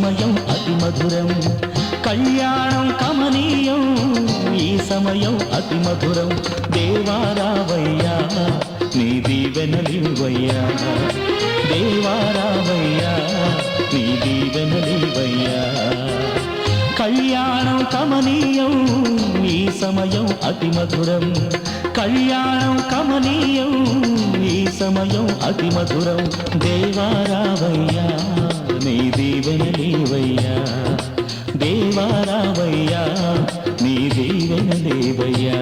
సమయం అతి మధురం కళ్యాణం కమనీయం ఈ సమయం అతి మధురం దేవారావయ్యా నీ దీవెనలివయ్యా దేవారావయ్యా నీ దీవెనలివయ్యా కళ్యాణం కమనీయం ఈ సమయం అతి మధురం కళ్యాణం కమనీయం ఈ సమయం అతి మధురం దేవారావయ్యా నీ దీవెనలివయ్యా దేవారావయ్యా నీ దీవెనలివయ్యా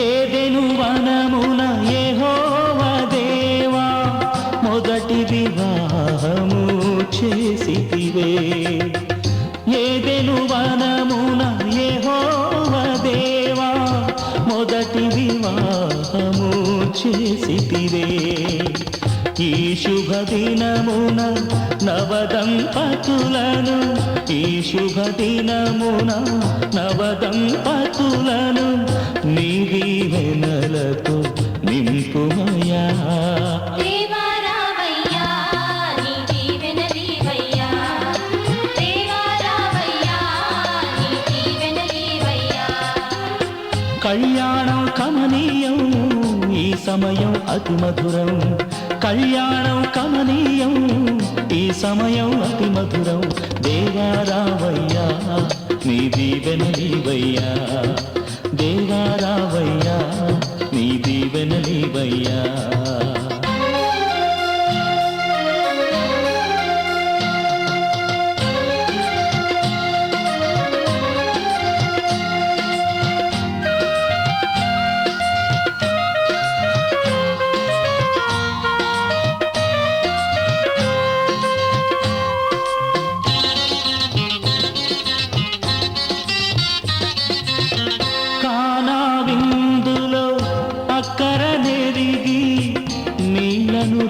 ఏదెను వనమున యెహోవా దేవా మొదటి వివాహము చేసితివే ఏదెను వనమున యెహోవా దేవా మొదటి వివాహము చేసితివే ఈ శుభ దినమున నవదంపతులను ఈ శుభ దినమున నవదంపతులను నీ దీవెనలతో నింపుమయా దేవారావయ్యా నీ దీవెనలివయ్యా దేవారావయ్యా నీ దీవెనలివయ్యా కళ్యాణం కమనీయం ఈ సమయం అతి మధురం కళ్యాణం కమనీయం ఈ సమయం అతి మధురం దేవారావయ్యా నీ దీవెనలివయ్యా దేవారావయ్యా నీ దీవెనలివయ్యా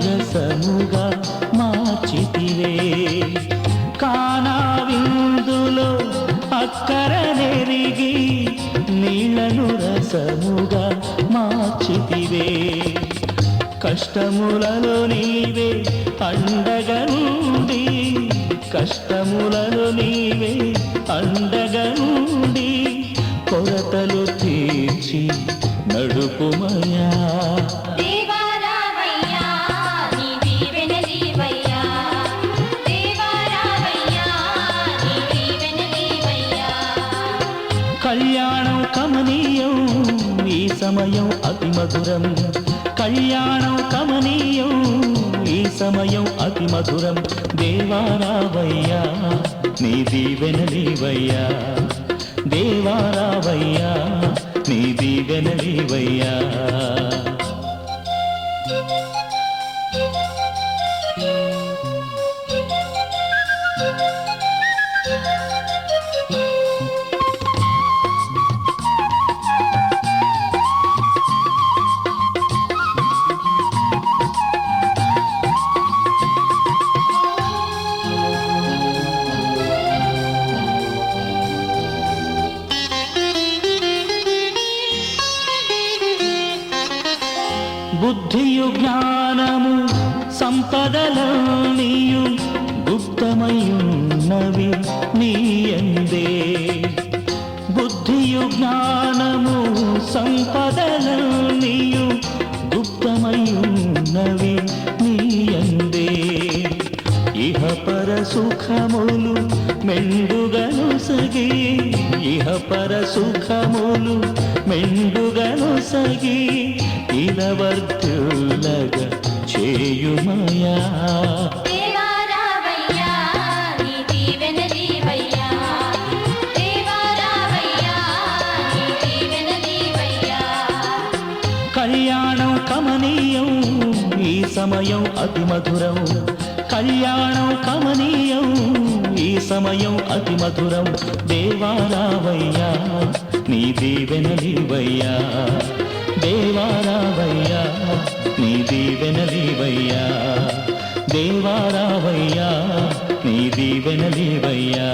రసముగా మార్చితివే కానా విందులో అక్కర నెరిగి నీళ్లను రసముగా మార్చితివే కష్టములలో నీవే అండగా నుండి కష్టములలో నీవే అండగా నుండి కొరతలు తీర్చి నడుపుమయా కళ్యాణం కమనీయం ఈ సమయం అతి మధురం కళ్యాణం కమనీయం ఈ సమయం అతి మధురం దేవారావయ్యా నీ దీవెనలివయ్యా దేవారావయ్యా నీ దీవెనలివయ్యా బుద్ధియు జ్ఞానము సంపదలన్నీయు గుప్తమయున్నవి నీయందే బుద్ధియు జ్ఞానము సంపదలన్నీయు గుప్తమయున్నవి నీయందే ఇహ పర సుఖములు మెండుగను సగి ఇహ పర సుఖములు మెండుగను సగి ఇలవర్తులగ చేయుమయా దేవారావయ్యా నీ దీవెనలివయ్యా దేవారావయ్యా నీ దీవెనలివయ్యా కళ్యాణం కమనీయం ఈ సమయం అతి మధురం కళ్యాణం కమనీయం సమయం అతి మధురం దేవారావయ్యా నీ దీవెనలివయ్యా దేవారావయ్యా నీ దీవెనలివయ్యా దేవారావయ్యా నీ దీవెనలివయ్యా.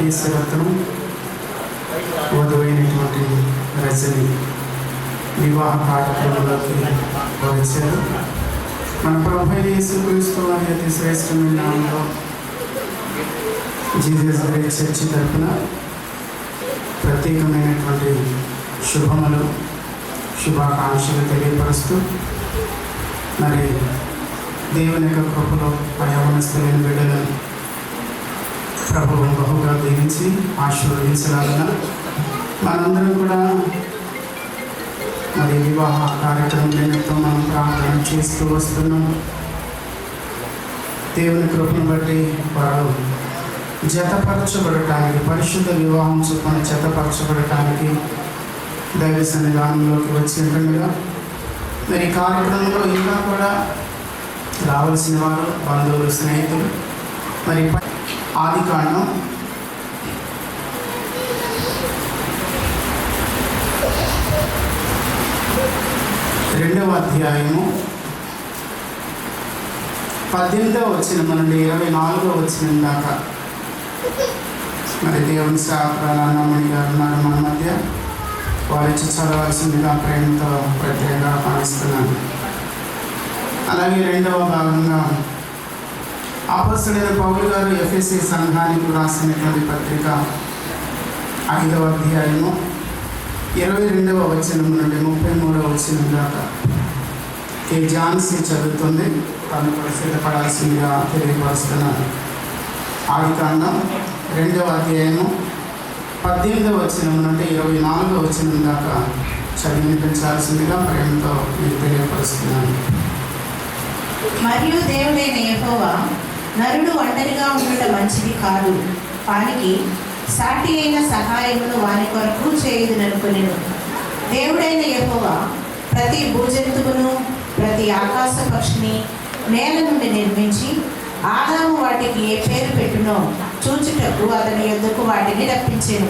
ఈశ్వరత్నం వధువైనటువంటి రజని వివాహ కార్యక్రమంలోకి వచ్చారు. మన ప్రభు యేసుక్రీస్తు వారి అతి శ్రేష్టమైన నామంలో జీసస్ గ్రేస్ చర్చి తరఫున ప్రత్యేకమైనటువంటి శుభములు శుభాకాంక్షలు తెలియపరుస్తూ మరి దేవుని యొక్క కృపలో ఆ యవనస్తులైన బిడ్డలను ప్రభువు బహుగా దీవించి ఆశీర్వదించలాగిన మనందరం కూడా మరి వివాహ కార్యక్రమం నిమిత్తం మనం ప్రార్థన చేస్తూ వస్తున్నాం. దేవుని కృపను బట్టి వారు జతపరచబడటానికి పరిశుద్ధ వివాహం చొప్పున జతపరచబడటానికి దైవ సన్నిధానంలోకి వచ్చి ఉంటుండగా మరి ఈ కార్యక్రమంలో ఇంకా కూడా రావాల్సిన వారు బంధువులు స్నేహితులు మరి ఆదికాండం 2వ అధ్యాయము 18వ వచనం నుండి 24వ వచనం దాకా మరి దేవుని సేవకురాలు అన్నమణి గారు ఉన్నారు మన మధ్య. వారి చదవాల్సిందిగా ప్రేమతో ప్రత్యేకంగా భావిస్తున్నాను. అలాగే 2వ భాగంగా అపోస్తలుడైన పౌలు గారు ఎఫెసీ సంఘానికి రాసినటువంటి పత్రిక 5వ అధ్యాయము 22వ వచనం నుండి 33వ వచనం దాకా కే ఝాన్సీ చదువుతుంది. తను కూడా సిద్ధపడాల్సిందిగా తెలియపరుస్తున్నాను. ఆదికాండం 2వ అధ్యాయము 18వ వచనం నుండి 24వ వచనం దాకా చదివించాల్సిందిగా ప్రేమతో మీకు తెలియపరుస్తున్నాను. మరియు దేవుడైన యెహోవా నరుడు ఒంటరిగా ఉండటం మంచిది కాదు, వానికి సాటి అయిన సహాయమును వాని కొరకు చేయుదుననుకొనెను. దేవుడైన యెహోవా ప్రతి భూజంతువును ప్రతి ఆకాశ పక్షిని నేల నుండి నిర్మించి ఆదాము వాటికి ఏ పేరు పెట్టునో చూచుటకు అతని యొద్దకు వాటిని రప్పించెను.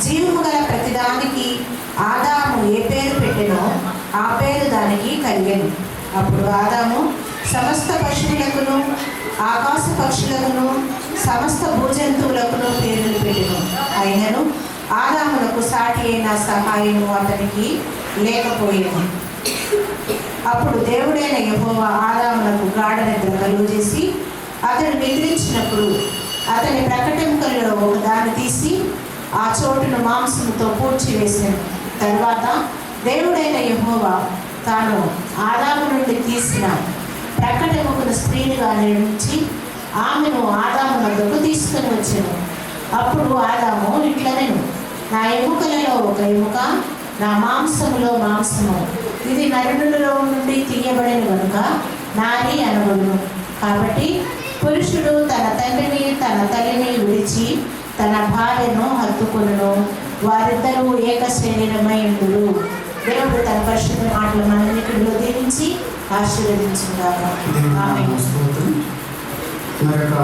జీవము గల ప్రతిదానికి ఆదాము ఏ పేరు పెట్టెనో ఆ పేరు దానికి కలిగెను. అప్పుడు ఆదాము సమస్త పశువులకును ఆకాశ పక్షులకును సమస్త భూజంతువులకును పేర్లు పెట్టెను. అయినను ఆదామునకు సాటి అయిన సహాయము అతనికి లేకపోయేది. అప్పుడు దేవుడైన యెహోవా ఆదామునకు గాఢ నిద్ర కలుగజేసి అతడు నిద్రించినప్పుడు అతని ప్రకటెముకలలో ఒక దాన్ని తీసి ఆ చోటును మాంసముతో పూడ్చివేసాను. తర్వాత దేవుడైన యెహోవా తాను ఆదాము నుండి తీసిన ప్రకటెముకను స్త్రీనిగా నిర్మించి ఆమెను ఆదాము వద్దకు తీసుకొని వచ్చాను. అప్పుడు ఆదాము ఇట్లనెను, నా ఎముకలలో ఒక ఎముక, నా మాంసములో మాంసము, ఇది నరులలో నుండి తీయబడిన కనుక నారి అనబడును. కాబట్టి పురుషుడు తన తండ్రిని తన తల్లిని విడిచి తన భార్యను హత్తుకొనును, వారిద్దరూ ఏక శరీరమై ఉండురు. దేవుడు తన పరిశుద్ధ మాటలు మనన్నిటిలో దీవించి ఆశీర్వదించుగాక. ఆమేన్. మరొక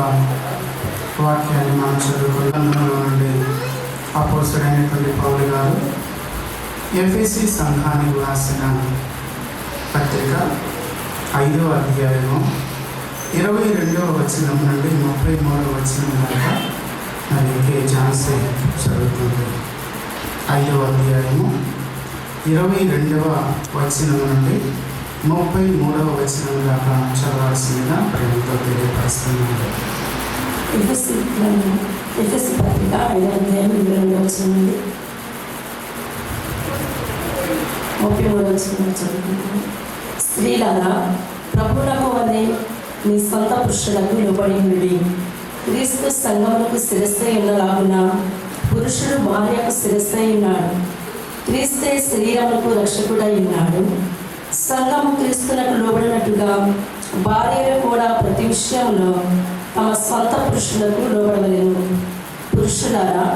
వాక్యాన్ని మనం చదువుకున్న అపోస్తలుడైనటువంటి పౌలు గారు ఎఫెసీ సంఘానికి రాసిన పత్రిక 5వ అధ్యాయము 22వ వచనం నుండి 33వ వచనం దాకా మరి కే ఝాన్సీ చదువుతుంది. 5వ అధ్యాయము 22వ వచనం నుండి 33వ వచనం దాకా చదవాల్సిందిగా ప్రేమతో తెలియపరుస్తున్నాను. ఎఫెసీ పత్రిక 5వ అధ్యాయం 22వ వచనం నుండి 33వ వచనం చదువుకుంటున్నాను. స్త్రీలారా, ప్రభువునకు వలె మీ సొంత పురుషులకు లోబడి ఉండుడి. క్రీస్తు సంఘమునకు శిరస్సై ఉన్నలాగున పురుషుడు భార్యకు శిరస్సై ఉన్నాడు. క్రీస్తే శరీరమునకు రక్షకుడై ఉన్నాడు. సంఘము క్రీస్తునకు లోబడినట్టుగా భార్యలు కూడా ప్రతి విషయంలో తమ సొంత పురుషులకు లోబడవలెను. పురుషులారా,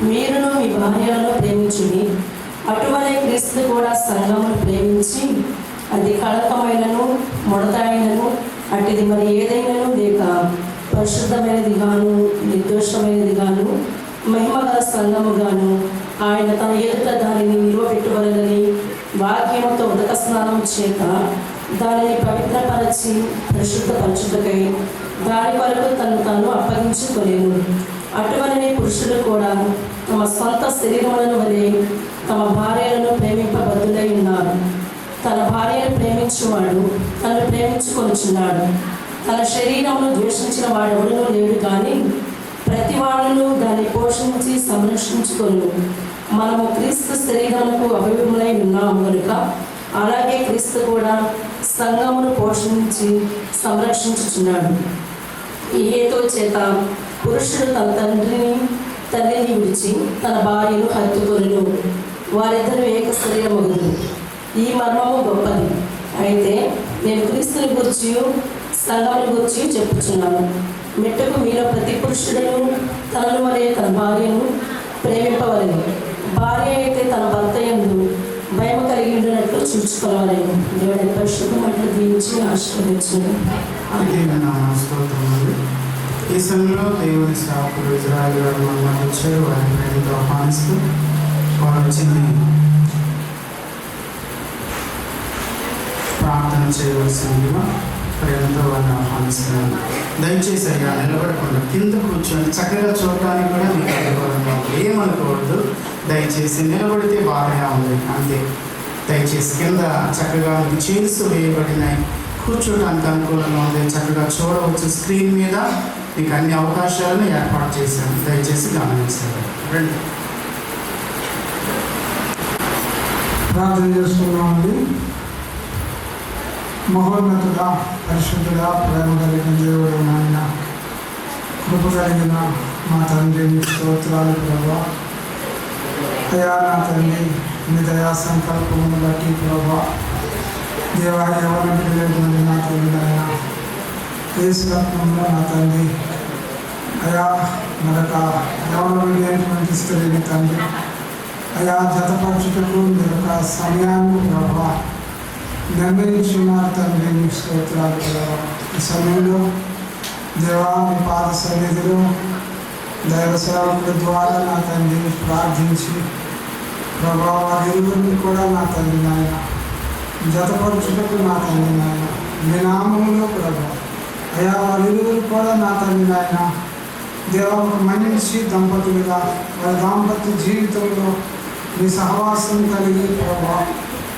మీరును మీ భార్యలను ప్రేమించుడి. అటువలే క్రీస్తు కూడా సంఘమును ప్రేమించి అది కళకమైనను ముడతైనను అటుది మరి ఏదైనాను లేక పరిశుద్ధమైనది గాను నిర్దోషమైనది గాను మహిమగల సంఘము గాను ఆయన తన ఎదుట దానిని నిలువబెట్టువలనని వాక్యముతో ఉదక స్నానం చేత దానిని పవిత్రపరచి పరిశుద్ధపరచుటకై దాని కొరకు తను తాను అప్పగించుకోలేను. అటువలనే పురుషులు కూడా తమ సొంత శరీరములను వలె తమ భార్యలను ప్రేమింపబద్దులై ఉన్నారు. తన భార్యను ప్రేమించువాడు తను ప్రేమించుకొనుచున్నాడు. తన శరీరమును ద్వేషించిన వాడెవడునూ లేడు, కానీ ప్రతి వాడును దాన్ని పోషించి సంరక్షించుకొను. మనము క్రీస్తు శరీరమునకు అవయవములై ఉన్నాము కనుక అలాగే క్రీస్తు కూడా సంఘమును పోషించి సంరక్షించుచున్నాడు. ఈ హేతువు చేత పురుషుడు తన తల్లిని విడిచి తన భార్యను హత్తుకొనును, వారిద్దరూ ఏక శరీరమగుదురు. ఈ మర్మము గొప్పది. అయితే నేను క్రీస్తుని గురించి సంఘముని గురించి చెప్పుచున్నాను. మెట్టుకు మీలో ప్రతి పురుషుడును తనను వలె తన భార్యను ప్రేమింపవలెను. భార్య అయితే తన భర్త యందు భయం కలిగి ఉండినట్లు చూసుకోవాలని దేవుడి పరిశుద్ధ మాటలు దీవించి ఆశీర్వదించును. స్తోత్రములు. ఈ సమయంలో దేవుని సేవకులు ఇజ్రాయెల్ గారు మనకు వచ్చారు. వారిని ప్రేమతో ఆహ్వానిస్తూ వారు వచ్చిన ప్రార్థన చేయవలసిందిగా ప్రేమతో వారిని ఆహ్వానిస్తున్నాను. దయచేసి అయ్యా నిలబడకుండా కింద కూర్చొని చక్కగా చూడటానికి కూడా మీకు అనుకూలంగా ఉంది. ఏమనుకోవద్దు. దయచేసి నిలబడితే బాగా ఉంది అంతే. దయచేసి కింద చక్కగా మీకు చైర్స్ వేయబడినాయి, కూర్చోడానికి అనుకూలంగా ఉంది, చక్కగా చూడవచ్చు. స్క్రీన్ మీద మీకు అన్ని అవకాశాలను ఏర్పాటు చేశాను. దయచేసి గమనించారు. రండి ప్రార్థన చేసుకున్నామండి. మహోన్నతుడా, పరిశుద్ధుడా, ప్రేమ కలిగిన దేవుడు నాయన, కృప కలిగిన మా తండ్రి, మీ స్తోత్రాలు ప్రభా. అయా నా తండ్రి, మీ దయా సంకల్పమును బట్టి ప్రభా, దేవా ఎవరిని బిడ్డలేటువంటి నా తండ్రి ఆయన ఏసురత్నంలో నా తండ్రి, అయా మరొక ఎవరిని లేనటువంటి స్త్రీని తండ్రి, అయా జతపరచుటకు మరొక సమయాన్ని ప్రభా నిర్ణయించున్నారు తండ్రి. మీ స్తోత్రాలు ప్రభా. ఈ సమయంలో దేవా మీ పాద సన్నిధిలో దైవ సేవకుల ద్వారా నా తండ్రి ప్రార్థించి ప్రభా వారి ఇరువురిని కూడా నా తండ్రి నాయన జతపరచుటకు నా తండ్రి నాయన మీ నామములో ప్రభా అయా వారి ఇరువురు కూడా నా తండ్రి నాయన దేవా ఒక మంచి దంపతులుగా వారి దాంపత్య జీవితంలో మీ సహవాసం కలిగి ప్రభా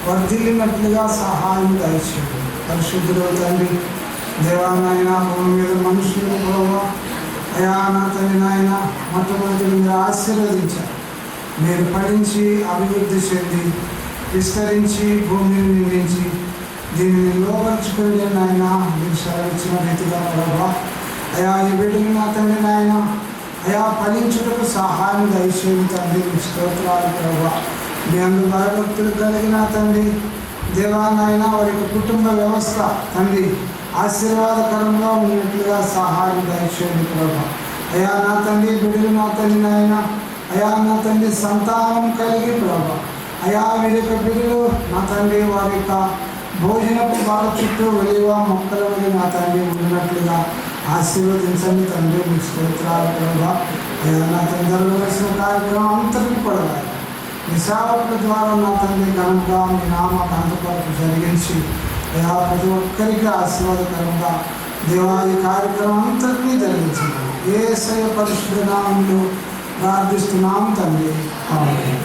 వర్ధిల్లినట్లుగా సహాయం దయచేయండి. పరిశుద్ధులు తండ్రి దేవా నాయన భూమి మీద మనుషులు ప్రభా అయా నా తండ్రి నాయన మొట్టమొదటి మీరు ఆశీర్వదించారు. మీరు ఫలించి అభివృద్ధి చెంది విస్తరించి భూమిని నిందించి దీనిని లోపరుచుకుని నాయన మీరు సెలవిచ్చిన రీతిగా ప్రభా అయా ఈ బిడ్డలు నా తండ్రి నాయన అయా ఫలించుటకు సహాయం దయచేయండి తండ్రి. మీ స్తోత్రాలు ప్రభా. మీ అందు భయభక్తులు కలిగిన తండ్రి దేవా నాయన వారి యొక్క కుటుంబ వ్యవస్థ తండ్రి ఆశీర్వాదకరంగా ఉన్నట్లుగా సహాయం దయచేయండి ప్రభా. అయా నా తండ్రి బిడ్డలు నా తండ్రి నాయన అయా నా తండ్రి సంతానం కలిగి ప్రభా అయా వీరి యొక్క బిడ్డలు నా తండ్రి వారి యొక్క భోజనపు బాల చుట్టూ వెలివా మొక్కల మీద నా తండ్రి ఉన్నట్లుగా ఆశీర్వదించండి తండ్రి. మీ స్తోత్రాలు ప్రభా. అయా నా తండ్రి జరగవలసిన కార్యక్రమం అంతటిని కూడా మీ సేవకుల ద్వారా నా తండ్రి ఘనంగా మీ నామ ఘనతపాటు జరిగించి అయా ప్రతి ఒక్కరికి ఆశీర్వాదకరంగా దేవా ఈ కార్యక్రమం అంతటినీ జరిగించండి. యేసయ్య పరిశుద్ధ నామంలో ప్రార్థిస్తున్నాం తండ్రి. ఆమేన్.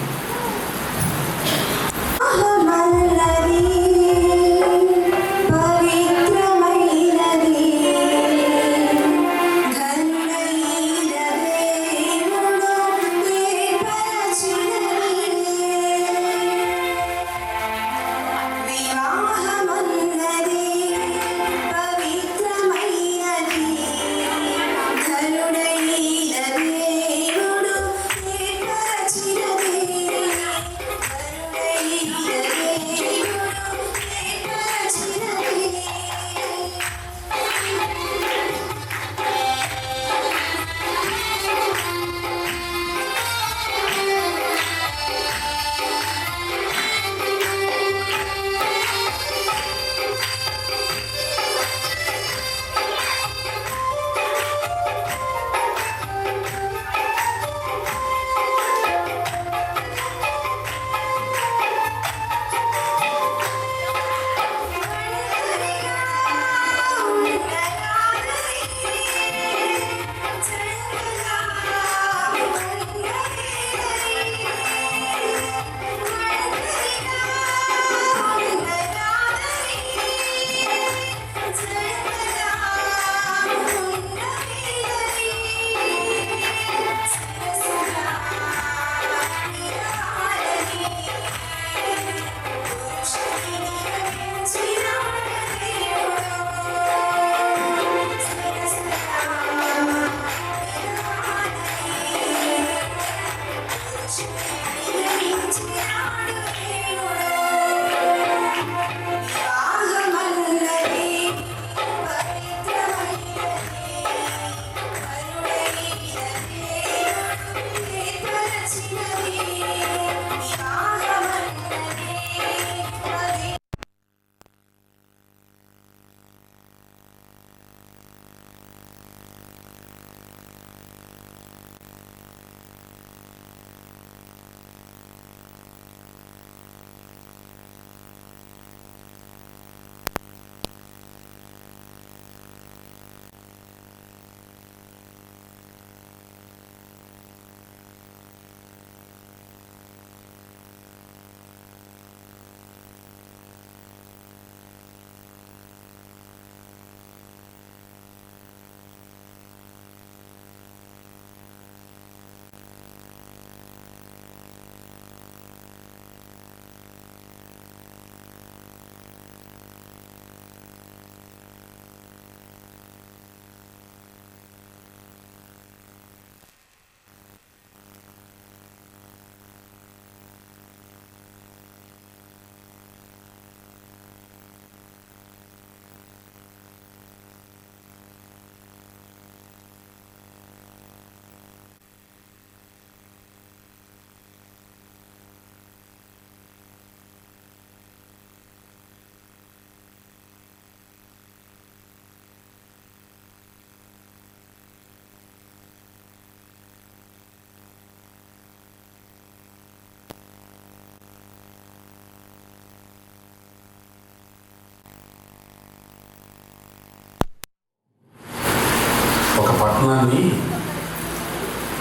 పట్టణాన్ని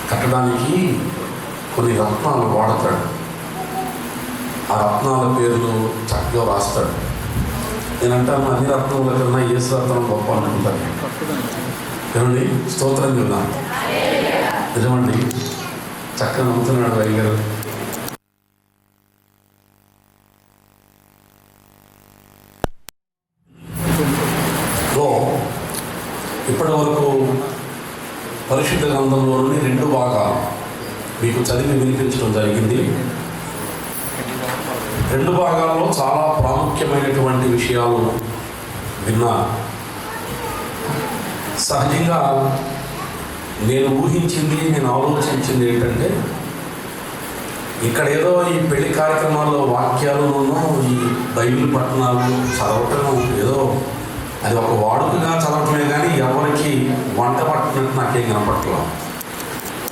కట్టడానికి కొన్ని రత్నాలు వాడతాడు. ఆ రత్నాల పేర్లు చక్కగా రాస్తాడు. నేనంటాను అన్ని రత్నాల కన్నా యేసు రత్నం గొప్ప అనుకుంటాను. ఏమండి, స్తోత్రం చెప్తాను. నిజమండి, చక్కగా నమ్ముతున్నాడు అయ్యగారు. ఇప్పటి వరకు పరిశుద్ధ గ్రంథంలోని 2 భాగాలు మీకు చదివి వినిపించడం జరిగింది. 2 భాగాల్లో చాలా ప్రాముఖ్యమైనటువంటి విషయాలు విన్నా. సహజంగా నేను ఊహించింది, నేను ఆలోచించింది ఏంటంటే, ఇక్కడ ఏదో ఈ పెళ్లి కార్యక్రమాల్లో వాక్యాలను ఈ బైబిల్ పట్టణాలు చదవటం ఏదో అది ఒక వాడుకగా చదవటమే కానీ ఎవరికి వంట పట్టినట్టు నాకేం కనపడట్లేదు.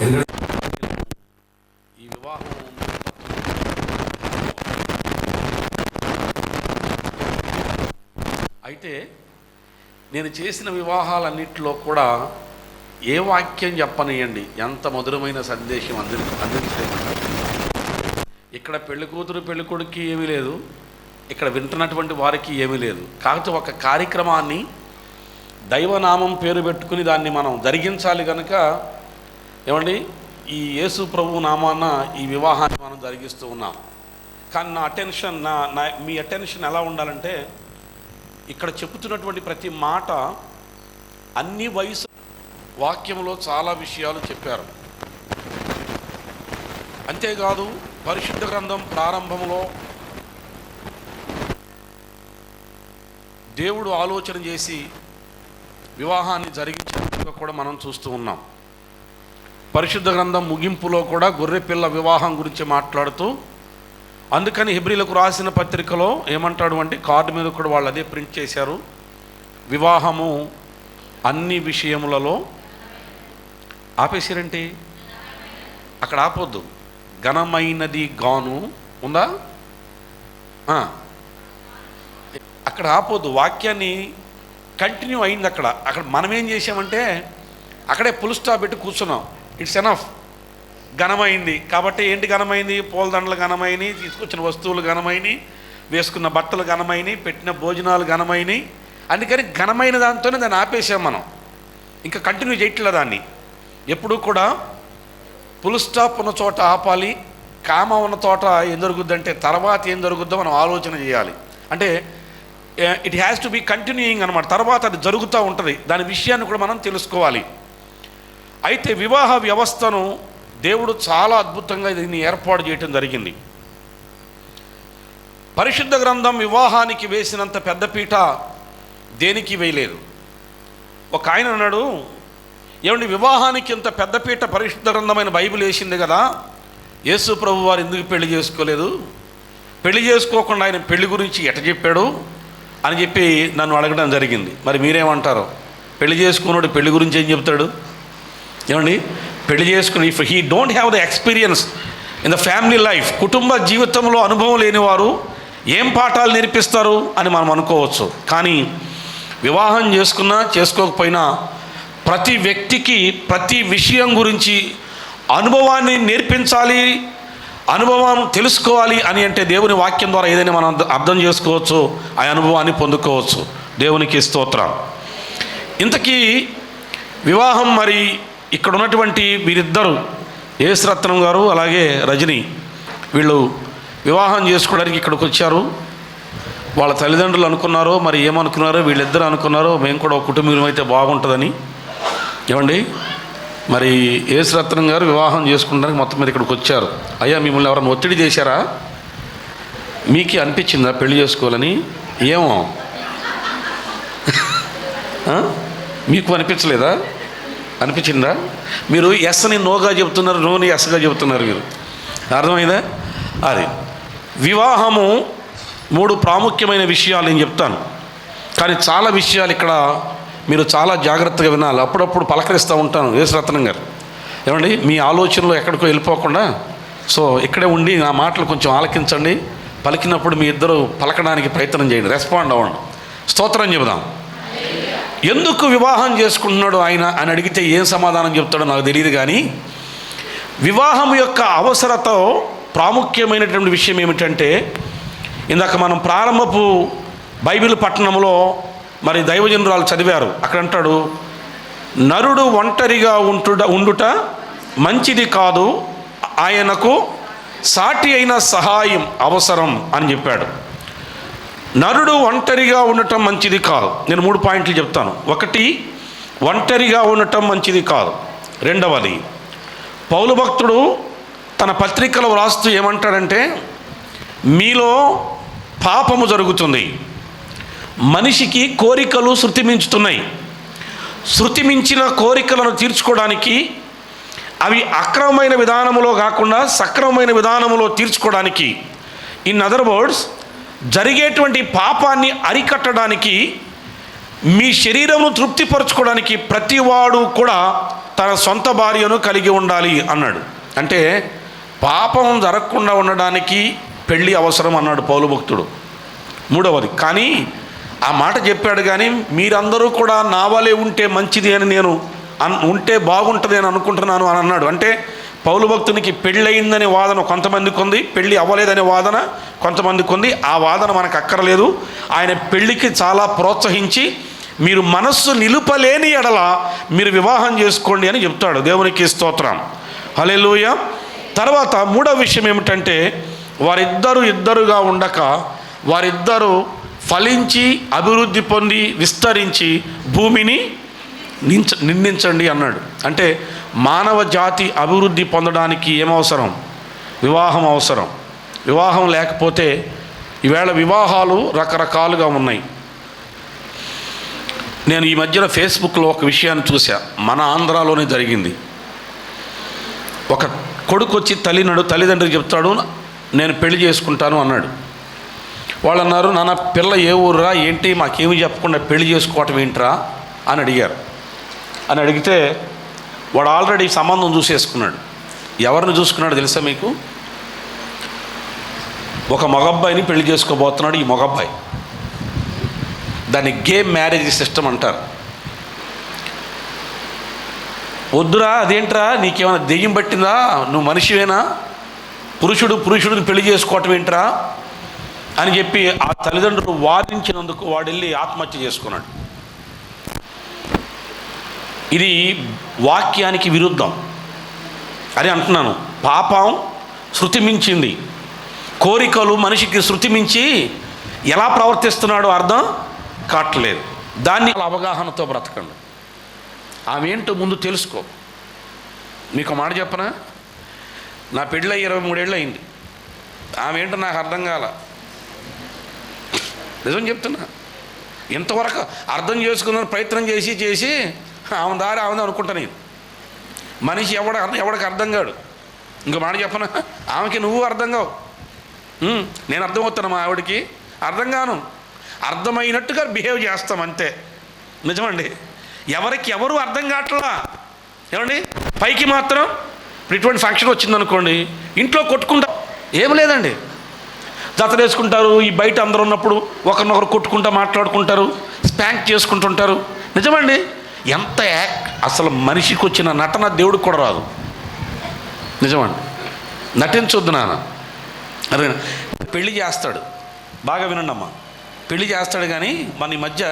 ఎందుకంటే ఈ వివాహం అయితే నేను చేసిన వివాహాలన్నింటిలో కూడా ఏ వాక్యం చెప్పనియండి, ఎంత మధురమైన సందేశం అందించలేమంటారు. ఇక్కడ పెళ్లి కూతురు పెళ్లి కొడుక్కి ఏమీ లేదు, ఇక్కడ వింటున్నటువంటి వారికి ఏమీ లేదు. కాకపోతే ఒక కార్యక్రమాన్ని దైవనామం పేరు పెట్టుకుని దాన్ని మనం జరిగించాలి కనుక ఏమండి, ఈ యేసు ప్రభు నామాన ఈ వివాహాన్ని మనం జరిగిస్తూ ఉన్నాం. కానీ నా అటెన్షన్ మీ అటెన్షన్ ఎలా ఉండాలంటే, ఇక్కడ చెబుతున్నటువంటి ప్రతి మాట అన్ని వయసు వాక్యంలో చాలా విషయాలు చెప్పారు. అంతేకాదు పరిశుద్ధ గ్రంథం ప్రారంభంలో దేవుడు ఆలోచన చేసి వివాహాన్ని జరిగించినట్టుగా కూడా మనం చూస్తూ ఉన్నాం. పరిశుద్ధ గ్రంథం ముగింపులో కూడా గొర్రెపిల్ల వివాహం గురించి మాట్లాడుతూ, అందుకని హెబ్రీలకు రాసిన పత్రికలో ఏమంటాడు అంటే, కార్డు మీద కూడా వాళ్ళు అదే ప్రింట్ చేశారు, వివాహము అన్ని విషయములలో ఆపేసారంటే అక్కడ ఆపొద్దు, ఘనమైనది గాను ఉందా, అక్కడ ఆపొద్దు, వాక్యాన్ని కంటిన్యూ అయింది. అక్కడ మనం ఏం చేసామంటే అక్కడే ఫుల్ స్టాప్ పెట్టి కూర్చున్నాం. ఇట్స్ ఎనఫ్, ఘనమైంది కాబట్టి. ఏంటి ఘనమైంది? పూలదండలు ఘనమైనవి, తీసుకొచ్చిన వస్తువులు ఘనమైనవి, వేసుకున్న బట్టలు ఘనమైనవి, పెట్టిన భోజనాలు ఘనమైనవి. అందుకని ఘనమైన దాంతోనే దాన్ని ఆపేసాం మనం, ఇంకా కంటిన్యూ చేయట్లే దాన్ని. ఎప్పుడూ కూడా ఫుల్ స్టాప్ ఉన్న చోట ఆపాలి, కామ ఉన్న చోట ఏం జరుగుద్దంటే తర్వాత ఏం జరుగుద్దో మనం ఆలోచన చేయాలి. అంటే it has to be continuing అనమాట. తర్వాత అది జరుగుతూ ఉంటుంది, దాని విషయాన్ని కూడా మనం తెలుసుకోవాలి. అయితే వివాహ వ్యవస్థను దేవుడు చాలా అద్భుతంగా దీన్ని ఏర్పాటు చేయటం జరిగింది. పరిశుద్ధ గ్రంథం వివాహానికి వేసినంత పెద్దపీట దేనికి వేయలేదు. ఒక ఆయన అన్నాడు, ఏమండి వివాహానికి ఇంత పెద్దపీట పరిశుద్ధ గ్రంథమైన బైబిల్ వేసింది కదా, యేసు ప్రభు వారు ఎందుకు పెళ్లి చేసుకోలేదు, పెళ్లి చేసుకోకుండా ఆయన పెళ్లి గురించి ఎట చెప్పాడు అని చెప్పి నన్ను అడగడం జరిగింది. మరి మీరేమంటారు? పెళ్లి చేసుకున్నాడు పెళ్లి గురించి ఏం చెప్తాడు? ఏమండి, పెళ్లి చేసుకుని if he don't have the experience in the family life, కుటుంబ జీవితంలో అనుభవం లేనివారు ఏం పాఠాలు నేర్పిస్తారు అని మనం అనుకోవచ్చు. కానీ వివాహం చేసుకున్నా చేసుకోకపోయినా ప్రతి వ్యక్తికి ప్రతి విషయం గురించి అనుభవాన్ని నేర్పించాలి, అనుభవం తెలుసుకోవాలి అని అంటే దేవుని వాక్యం ద్వారా ఏదైనా మనం అర్థం చేసుకోవచ్చు, ఆ అనుభవాన్ని పొందుకోవచ్చు. దేవునికి స్తోత్రం. ఇంతకీ వివాహం మరి ఇక్కడ ఉన్నటువంటి వీరిద్దరు, యేసురత్నం గారు అలాగే రజని, వీళ్ళు వివాహం చేసుకోవడానికి ఇక్కడికి వచ్చారు. వాళ్ళ తల్లిదండ్రులు అనుకున్నారో మరి ఏమనుకున్నారో, వీళ్ళిద్దరూ అనుకున్నారో మేము కూడా ఒక కుటుంబం అయితే బాగుంటుందని. ఏమండి, మరి యేసురత్నం గారు వివాహం చేసుకోవడానికి మొత్తం మీద ఇక్కడికి వచ్చారు. అయ్యా మిమ్మల్ని ఎవరైనా ఒత్తిడి చేశారా? మీకు అనిపించిందా పెళ్లి చేసుకోవాలని? ఏమో మీకు అనిపించలేదా? అనిపించిందా? మీరు ఎస్ని నోగా చెబుతున్నారు, నోని ఎస్గా చెబుతున్నారు. మీరు అర్థమైందా? అది వివాహము 3 ప్రాముఖ్యమైన విషయాలు నేను చెప్తాను, కానీ చాలా విషయాలు ఇక్కడ మీరు చాలా జాగ్రత్తగా వినాలి. అప్పుడప్పుడు పలకరిస్తూ ఉంటాను యేసురత్నం గారు. ఏమండి, మీ ఆలోచనలు ఎక్కడికో వెళ్ళిపోకుండా సో ఇక్కడే ఉండి నా మాటలు కొంచెం ఆలకించండి. పలికినప్పుడు మీ ఇద్దరు పలకడానికి ప్రయత్నం చేయండి, రెస్పాండ్ అవ్వండి. స్తోత్రం చెబుదాం. ఎందుకు వివాహం చేసుకుంటున్నాడు ఆయన అని అడిగితే ఏం సమాధానం చెప్తాడో నాకు తెలియదు. కానీ వివాహం యొక్క అవసరత ప్రాముఖ్యమైనటువంటి విషయం ఏమిటంటే, ఇందాక మనం ప్రారంభపు బైబిల్ పట్టణంలో మరి దైవజనురాలు చదివారు. అక్కడ అంటాడు, నరుడు ఒంటరిగా ఉండుట మంచిది కాదు, ఆయనకు సాటి అయిన సహాయం అవసరం అని చెప్పాడు. నరుడు ఒంటరిగా ఉండటం మంచిది కాదు. నేను 3 పాయింట్లు చెప్తాను. 1, ఒంటరిగా ఉండటం మంచిది కాదు. 2వది, పౌలు భక్తుడు తన పత్రికలో వ్రాస్తూ ఏమంటాడంటే, మీలో పాపము జరుగుతుంది, మనిషికి కోరికలు శృతిమించుతున్నాయి. శృతిమించిన కోరికలను తీర్చుకోవడానికి, అవి అక్రమమైన విధానములో కాకుండా సక్రమమైన విధానములో తీర్చుకోవడానికి, ఇన్ అదర్ వర్డ్స్ జరిగేటువంటి పాపాన్ని అరికట్టడానికి, మీ శరీరమును తృప్తిపరచుకోవడానికి ప్రతివాడు కూడా తన సొంత భార్యను కలిగి ఉండాలి అన్నాడు. అంటే పాపం జరగకుండా ఉండడానికి పెళ్ళి అవసరం అన్నాడు పౌలు భక్తుడు. 3వది, కానీ ఆ మాట చెప్పాడు కానీ మీరందరూ కూడా నా వలే ఉంటే మంచిది అని నేను ఉంటే బాగుంటుంది అని అనుకుంటున్నాను అని అన్నాడు. అంటే పౌలు భక్తునికి పెళ్ళయిందనే వాదన కొంతమందికి ఉంది, పెళ్ళి అవ్వలేదనే వాదన కొంతమందికి ఉంది. ఆ వాదన మనకు అక్కర్లేదు. ఆయన పెళ్ళికి చాలా ప్రోత్సహించి, మీరు మనస్సు నిలుపలేని ఎడల మీరు వివాహం చేసుకోండి అని చెప్తాడు. దేవునికి స్తోత్రం, హల్లెలూయా. తర్వాత 3వ విషయం ఏమిటంటే, ఇద్దరుగా ఉండక వారిద్దరూ ఫలించి అభివృద్ధి పొంది విస్తరించి భూమిని నిందించండి అన్నాడు. అంటే మానవ జాతి అభివృద్ధి పొందడానికి ఏమవసరం? వివాహం అవసరం. వివాహం లేకపోతే ఈవేళ వివాహాలు రకరకాలుగా ఉన్నాయి. నేను ఈ మధ్యన ఫేస్బుక్లో ఒక విషయాన్ని చూసా, మన ఆంధ్రాలోనే జరిగింది. ఒక కొడుకు వచ్చి తల్లిదండ్రులకు చెప్తాడు, నేను పెళ్లి చేసుకుంటాను అన్నాడు. వాళ్ళు అన్నారు, నాన్న పిల్ల ఏ ఊరురా, ఏంటి మాకేమి చెప్పకుండా పెళ్లి చేసుకోవటం ఏంట్రా అని అడిగారు. అని అడిగితే వాడు ఆల్రెడీ సంబంధం చూసేసుకున్నాడు. ఎవరిని చూసుకున్నాడు తెలుసా మీకు? ఒక మగబ్బాయిని పెళ్లి చేసుకోబోతున్నాడు. ఈ మగబ్బాయి, దాన్ని గేమ్ మ్యారేజ్ సిస్టమ్ అంటారు. వద్దురా, అదేంట్రా, నీకేమైనా దెయ్యం పట్టిందా, నువ్వు మనిషివేనా, పురుషుడిని పెళ్లి చేసుకోవటం ఏంట్రా అని చెప్పి ఆ తల్లిదండ్రులు వాదించినందుకు వాడు వెళ్ళి ఆత్మహత్య చేసుకున్నాడు. ఇది వాక్యానికి విరుద్ధం అని అంటున్నాను. పాపం శృతి మించింది. కోరికలు మనిషికి శృతి మించి ఎలా ప్రవర్తిస్తున్నాడో అర్థం కావట్లేదు. దాన్ని అవగాహనతో బ్రతకండి. ఆమె ఏంటో ముందు తెలుసుకో. మీకు మాట చెప్పనా, నా పెళ్ళి 23 ఏళ్ళు అయింది. ఆమె ఏంటో నాకు అర్థం కాల. నిజం చెప్తున్నా. ఇంతవరకు అర్థం చేసుకుందని ప్రయత్నం చేసి ఆమె దారి ఆమె అనుకుంటా. నేను మనిషి ఎవడికి అర్థం కాడు. ఇంకో మాట చెప్పనా, ఆమెకి నువ్వు అర్థం కావు. నేను అర్థమవుతాను, మా ఆవిడకి అర్థం కాను. అర్థమైనట్టుగా బిహేవ్ చేస్తాం అంతే. నిజమండి, ఎవరు అర్థం కావట్లా. ఏమండి, పైకి మాత్రం ఇటువంటి ఫంక్షన్ వచ్చిందనుకోండి, ఇంట్లో కొట్టుకుంటా ఏం లేదండి, జత వేసుకుంటారు. ఈ బయట అందరూ ఉన్నప్పుడు ఒకరినొకరు కొట్టుకుంటూ మాట్లాడుకుంటారు, స్పాంక్ చేసుకుంటుంటారు. నిజమండి, ఎంత అసలు మనిషికి వచ్చిన నటన దేవుడికి కూడా రాదు. నిజమండి, నటించొద్దు నాన్న. అదే పెళ్లి చేస్తాడు, బాగా వినండి అమ్మ, పెళ్లి చేస్తాడు. కానీ మన ఈ మధ్య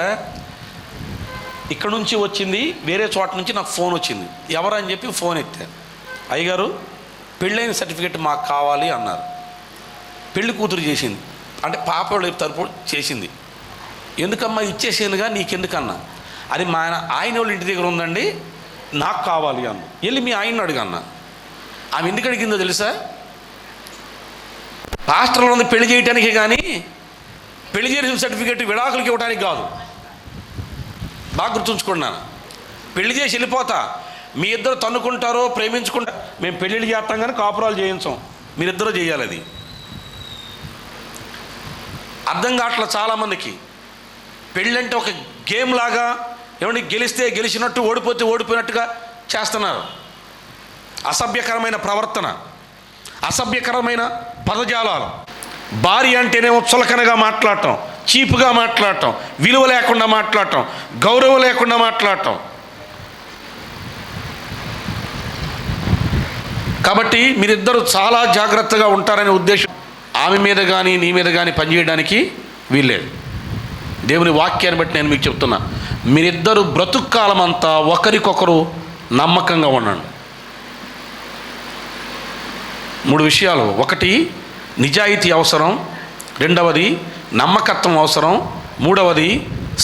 ఇక్కడ నుంచి వచ్చింది, వేరే చోట నుంచి నాకు ఫోన్ వచ్చింది. ఎవరని చెప్పి ఫోన్ ఎత్తా. అయ్యగారు, పెళ్ళైన సర్టిఫికెట్ మాకు కావాలి అన్నారు. పెళ్లి కూతురు చేసింది, అంటే పాప తరపు చేసింది. ఎందుకమ్మా, ఇచ్చేసానుగా, నీకెందుకన్నా. అది మా ఆయన వాళ్ళ ఇంటి దగ్గర ఉందండి, నాకు కావాలి అన్న. వెళ్ళి మీ ఆయన్ని అడుగన్నా. ఆమె ఎందుకు అడిగిందో తెలుసా? పాస్టర్లో ఉంది పెళ్లి చేయటానికి, కానీ పెళ్లి చేసిన సర్టిఫికెట్ విడాకులకి ఇవ్వడానికి కాదు. బాగా గుర్తుంచుకున్నాను. పెళ్లి చేసి వెళ్ళిపోతా, మీ ఇద్దరు తన్నుకుంటారో ప్రేమించుకుంటా, మేము పెళ్ళిళ్ళు చేస్తాం కానీ కాపురాలు చేయించాం, మీరిద్దరూ చేయాలి. అది అర్థం కావట్లేదు చాలామందికి. పెళ్ళంటే ఒక గేమ్ లాగా, ఏమంటే గెలిస్తే గెలిచినట్టు, ఓడిపోతే ఓడిపోయినట్టుగా చేస్తున్నారు. అసభ్యకరమైన ప్రవర్తన, అసభ్యకరమైన పదజాలాలు. భార్య అంటేనేమో చులకనగా మాట్లాడటం, చీప్గా మాట్లాడటం, విలువ లేకుండా మాట్లాడటం, గౌరవం లేకుండా మాట్లాడటం. కాబట్టి మీరిద్దరూ చాలా జాగ్రత్తగా ఉంటారనే ఉద్దేశం. ఆమె మీద కానీ నీ మీద కానీ పనిచేయడానికి వీల్లేదు. దేవుని వాక్యాన్ని బట్టి నేను మీకు చెప్తున్నా, మీరిద్దరూ బ్రతుకు కాలం అంతా ఒకరికొకరు నమ్మకంగా ఉండండి. 3 విషయాలు. 1, నిజాయితీ అవసరం. 2వది నమ్మకత్వం అవసరం. 3వది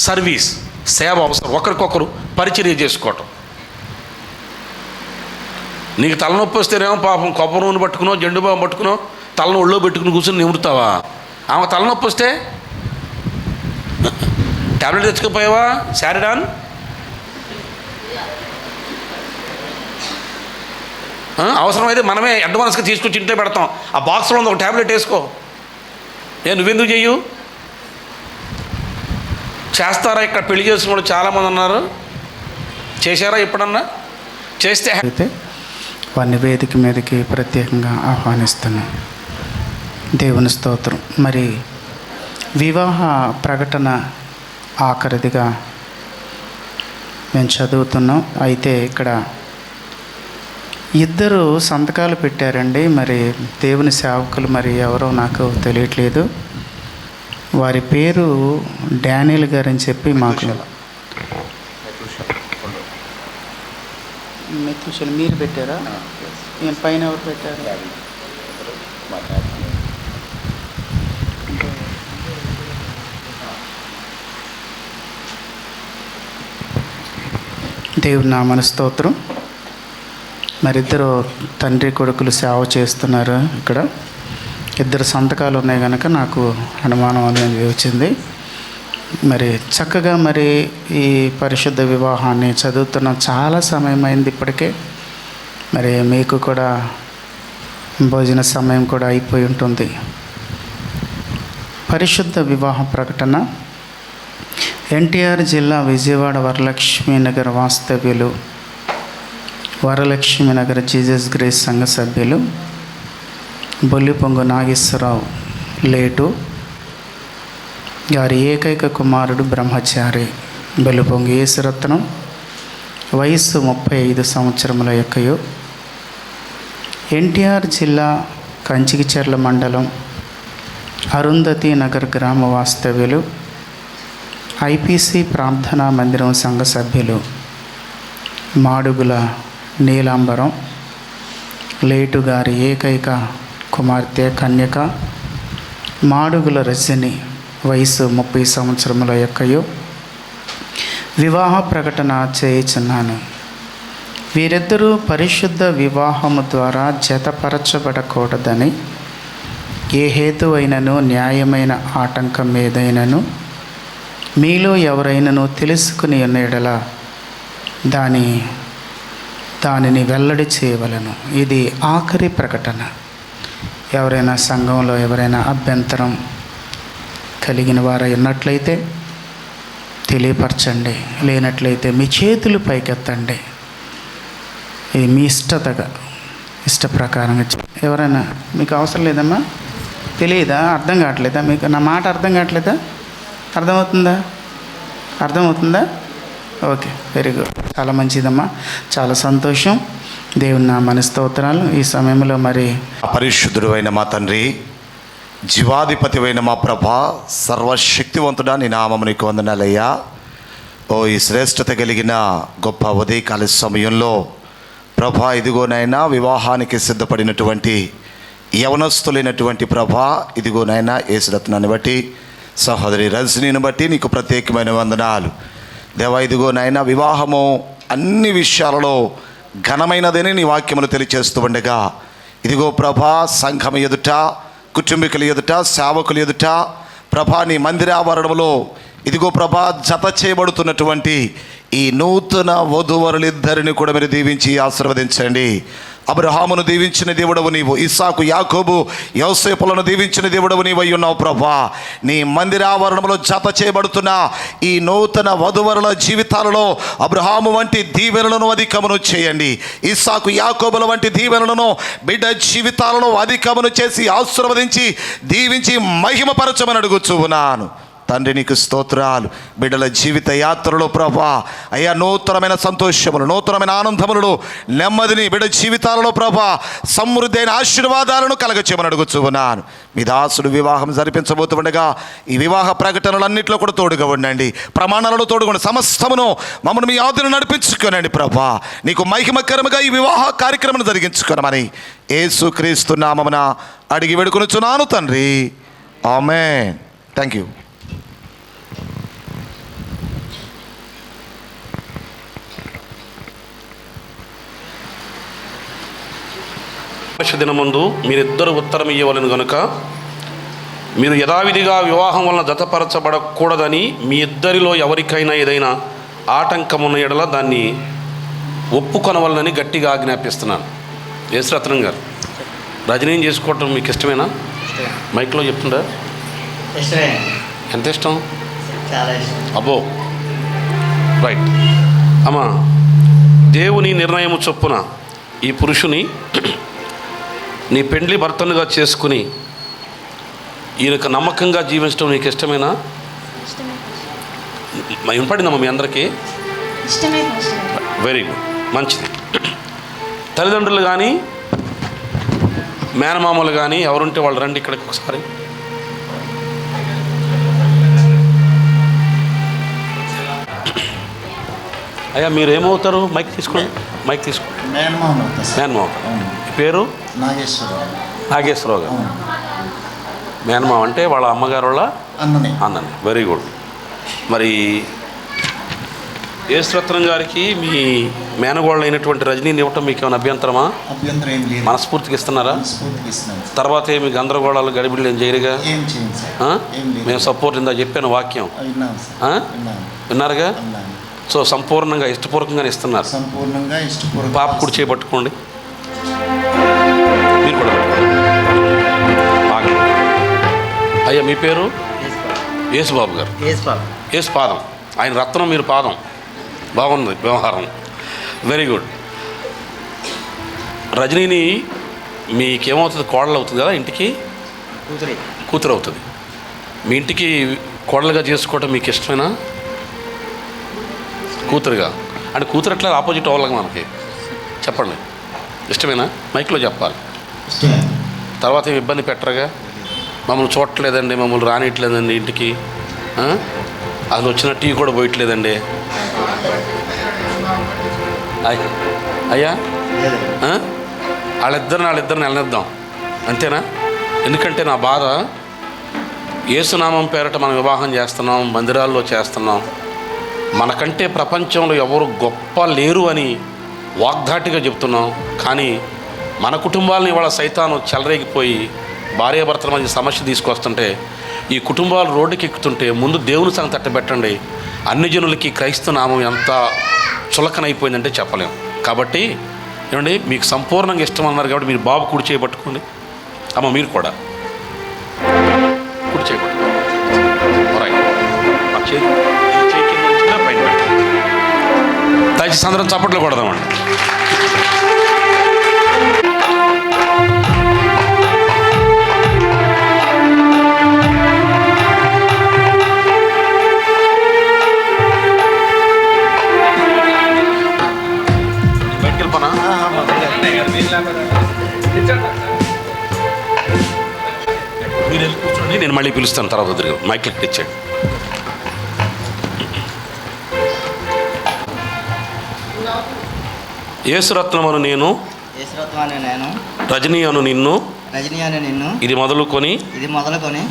సర్వీస్, సేవ అవసరం. ఒకరికొకరు పరిచర్య చేసుకోవటం. నీకు తలనొప్పి వస్తేనేమో పాపం కొబ్బరి నూనె పట్టుకునో జెండు బాం పట్టుకునో తలను ఒళ్ళో పెట్టుకుని కూర్చొని నిమురుతావా? ఆమె తలనొప్పి వస్తే ట్యాబ్లెట్ తెచ్చుకోపోయావా? శారిడాన్ అవసరమైతే మనమే అడ్వాన్స్గా తీసుకొచ్చి ఇంట్లో పెడతాం. ఆ బాక్స్లో ఉంది, ఒక ట్యాబ్లెట్ వేసుకో. నువ్వెందుకు చెయ్యు? చేస్తారా? ఇక్కడ పెళ్లి చేసుకున్న చాలామంది ఉన్నారు. చేశారా ఎప్పుడన్నా? చేస్తే అయితే వారిని వేదిక మీదకి ప్రత్యేకంగా ఆహ్వానిస్తున్నాం. దేవుని స్తోత్రం. మరి వివాహ ప్రకటన ఆఖరిదిగా మేము చదువుతున్నాం. అయితే ఇక్కడ 2 సంతకాలు పెట్టారండి. మరి దేవుని సేవకులు మరి ఎవరో నాకు తెలియట్లేదు. వారి పేరు డానియల్ గారు అని చెప్పి మాకు మెతుషలు మీరు పెట్టారా? నేను పైన ఎవరు పెట్టారు? దేవుని నామమున స్తోత్రం. మరిద్దరు తండ్రి కొడుకులు సేవ చేస్తున్నారు. ఇక్కడ 2 సంతకాలు ఉన్నాయి కనుక నాకు అనుమానం అనేది వచ్చింది. మరి చక్కగా మరి ఈ పరిశుద్ధ వివాహాన్ని చదువుతున్న చాలా సమయం అయింది ఇప్పటికే. మరి మీకు కూడా భోజన సమయం కూడా అయిపోయి ఉంటుంది. పరిశుద్ధ వివాహ ప్రకటన ఎన్టీఆర్ జిల్లా విజయవాడ వరలక్ష్మీ నగర్ వాస్తవ్యులు, వరలక్ష్మీ నగర్ జీసస్ గ్రేస్ సంఘ సభ్యులు బొల్లిపొంగు నాగేశ్వరరావు లేటు గారి ఏకైక కుమారుడు బ్రహ్మచారి బొల్లిపొంగు యేసురత్నం, వయస్సు 35 సంవత్సరముల యొక్కయు, ఎన్టీఆర్ జిల్లా కంచికిచెర్ల మండలం అరుంధతి నగర్ గ్రామ వాస్తవ్యులు, ఐపీసీ ప్రార్థనా మందిరం సంఘ సభ్యులు మాడుగుల నీలాంబరం లేటు గారి ఏకైక కుమార్తె కన్యక మాడుగుల రజని, వయసు 30 సంవత్సరముల యొక్కయు వివాహ ప్రకటన చేయుచున్నాను. వీరిద్దరూ పరిశుద్ధ వివాహము ద్వారా జతపరచబడకూడదని ఏ హేతువైనను న్యాయమైన ఆటంకం ఏదైనను మీలో ఎవరైనను తెలుసుకుని ఉన్న యెడల దానిని వెల్లడి చేయవలను. ఇది ఆఖరి ప్రకటన. ఎవరైనా సంఘంలో ఎవరైనా అభ్యంతరం కలిగిన వారు ఉన్నట్లయితే తెలియపరచండి. లేనట్లయితే మీ చేతులు పైకెత్తండి. ఇది మీ ఇష్ట ప్రకారంగా. ఎవరైనా మీకు అవసరం లేదమ్మా? తెలియదా? అర్థం కావట్లేదా? మీకు నా మాట అర్థం కావట్లేదా? అర్థమవుతుందా? ఓకే, వెరీ గుడ్, చాలా మంచిదమ్మా, చాలా సంతోషం. దేవుని నామమున స్తోత్రాలు. ఈ సమయంలో మరి పరిశుద్ధుడు అయిన మా తండ్రి, జీవాధిపతి అయిన మా ప్రభా, సర్వశక్తివంతుడా, నీ నామము నీకు వందనాలయ్యా. ఈ శ్రేష్టత కలిగిన గొప్ప ఉదయకాల సమయంలో ప్రభా, ఇదిగోనైనా వివాహానికి సిద్ధపడినటువంటి యవనస్తులైనటువంటి ప్రభా, ఇదిగోనైనా యేసురత్నాన్ని బట్టి, సహోదరి రజనీని బట్టి నీకు ప్రత్యేకమైన వందనాలు దేవా. ఇదిగోనైనా వివాహము అన్ని విషయాలలో ఘనమైనదని నీ వాక్యమును తెలియచేస్తూ ఉండగా, ఇదిగో ప్రభా, సంఘం ఎదుట, కుటుంబీకుల ఎదుట, సేవకుల ఎదుట ప్రభా, నీ మందిరావరణంలో ఇదిగో ప్రభా, జత చేయబడుతున్నటువంటి ఈ నూతన వధూవరులిద్దరిని కూడా మీరు దీవించి ఆశీర్వదించండి. అబ్రహామును దీవించిన దేవుడవు నీవు, ఇస్సాకు, యాకోబు, యోసేపులను దీవించిన దేవుడవు నీవు అయి ఉన్నావు ప్రభా. నీ మందిరావరణంలో జత చేయబడుతున్న ఈ నూతన వధువరుల జీవితాలలో అబ్రహాము వంటి దీవెనలను అధికమును చేయండి. ఇస్సాకు, యాకోబుల వంటి దీవెనలను బిడ్డ జీవితాలలో అధికమును చేసి ఆశీర్వదించి దీవించి మహిమపరచమని అడుగుచూ ఉన్నాను తండ్రి నీకు స్తోత్రాలు. బిడ్డల జీవిత యాత్రలో ప్రభా అయ్యా నూతనమైన సంతోషములు, నూతనమైన ఆనందములను, నెమ్మదిని బిడ్డ జీవితాలలో ప్రభా సమృద్ధి అయిన ఆశీర్వాదాలను కలగచేయమని అడుగుచూ ఉన్నాను. మీ దాసుడు వివాహం జరిపించబోతుండగా ఈ వివాహ ప్రకటనలన్నింటిలో కూడా తోడుగా ఉండండి, ప్రమాణాలను తోడుగా సమస్తమును మమ్మల్ని మీ ఆధును నడిపించుకోనండి ప్రభా. నీకు మహిమకరముగా ఈ వివాహ కార్యక్రమం జరిగించుకోనమని యేసుక్రీస్తు నామమున అడిగి వేడుకొనుచున్నాను తండ్రి. ఆమేన్. Thank you. దినమందు మీరిద్దరు ఉత్తరం ఇవ్వవలను గనుక మీరు యథావిధిగా వివాహం వలన జతపరచబడకూడదని మీ ఇద్దరిలో ఎవరికైనా ఏదైనా ఆటంకం ఉన్న ఎడల దాన్ని ఒప్పుకొనవలనని గట్టిగా ఆజ్ఞాపిస్తున్నాను. యేసురత్నం గారు, రజనీని చేసుకోవటం మీకు ఇష్టమేనా? మైక్లో చెప్తుండా? ఎంత ఇష్టం? అబ్బో, రైట్. అమ్మా, దేవుని నిర్ణయము చొప్పున ఈ పురుషుని నీ పెండ్లి భర్తనుగా చేసుకుని ఈయనకు నమ్మకంగా జీవించడం నీకు ఇష్టమేనా? వినపడిందమ్మా మీ అందరికీ? వెరీ గుడ్, మంచిది. తల్లిదండ్రులు కానీ మేనమామలు కానీ ఎవరుంటే వాళ్ళు రండి ఇక్కడికి ఒకసారి. అయ్యా మీరు ఏమవుతారు? మైక్ తీసుకోండి, మైక్ తీసుకోండి. మేనమామ. పేరు? నాగేశ్వరరావు గారు. మేనమామ అంటే వాళ్ళ అమ్మగారు వాళ్ళ అన్నని. Very good. మరి యేసురత్నం గారికి మీ మేనగోళ్ళు అయినటువంటి రజనీని ఇవ్వటం మీకు ఏమైనా అభ్యంతరమా? మనస్ఫూర్తిగా ఇస్తున్నారా? తర్వాత ఏమి గందరగోళాలు గడిబిళ్ళు ఏం చేయరుగా? మేము సపోర్ట్ ఇందా చెప్పాను వాక్యం విన్నారుగా. సో సంపూర్ణంగా ఇష్టపూర్వకంగానే ఇస్తున్నారు. పాప కుడి చేపట్టుకోండి, మీరు కూడా అయ్యా. మీ పేరు? యేసుబాబు గారు. యేసు పాదం, ఆయన రత్నం, మీరు పాదం. బాగుంది వ్యవహారం, వెరీ గుడ్. రజనీని మీకేమవుతుంది? కోడలు అవుతుంది కదా ఇంటికి? కూతురు అవుతుంది. మీ ఇంటికి కోడలుగా చేసుకోవటం మీకు ఇష్టమేనా? కూతురుగా అంటే కూతురు ఎట్లా ఆపోజిట్ అవ్వాలి మనకి? చెప్పండి, ఇష్టమేనా? మైక్లో చెప్పాలి. తర్వాత ఏమి ఇబ్బంది పెట్టరుగా? మమ్మల్ని చూడట్లేదండి, మమ్మల్ని రానియట్లేదండి ఇంటికి, అసలు వచ్చిన టీ కూడా పోయట్లేదండి అయ్యా, వాళ్ళిద్దరిని వెళ్ళనిద్దాం అంతేనా? ఎందుకంటే నా బాధ, యేసునామం పేరట మనం వివాహం చేస్తున్నాం, మందిరాల్లో చేస్తున్నాం, మనకంటే ప్రపంచంలో ఎవరు గొప్ప లేరు అని వాగ్దాటిగా చెప్తున్నాం. కానీ మన కుటుంబాలని ఇవాళ సైతాను చెలరేగిపోయి భార్యాభర్తల మధ్య సమస్య తీసుకొస్తుంటే, ఈ కుటుంబాలు రోడ్డుకి ఎక్కుతుంటే ముందు దేవుని సంగతి తట్టబెట్టండి. అన్ని జనులకి క్రైస్తవ నామం ఎంత చులకనైపోయిందంటే చెప్పలేం. కాబట్టి ఏమండి, మీకు సంపూర్ణంగా ఇష్టం అన్నారు కాబట్టి మీరు బాబు కుడి చేయబట్టుకోండి. అమ్మ మీరు కూడా కుడి చేయబట్టుకోండి. పైన పెట్టండి. దయచేసి అందరం చప్పట్లు కొడదామండి. మీరు వెళ్ళి కూర్చోండి, నేను మళ్ళీ పిలుస్తాను తర్వాత. తిరిగి మైక్లకి ఇచ్చాడు. యేసురత్నమును నేను, రజనీ అను నిన్ను, ఇది మొదలుకొని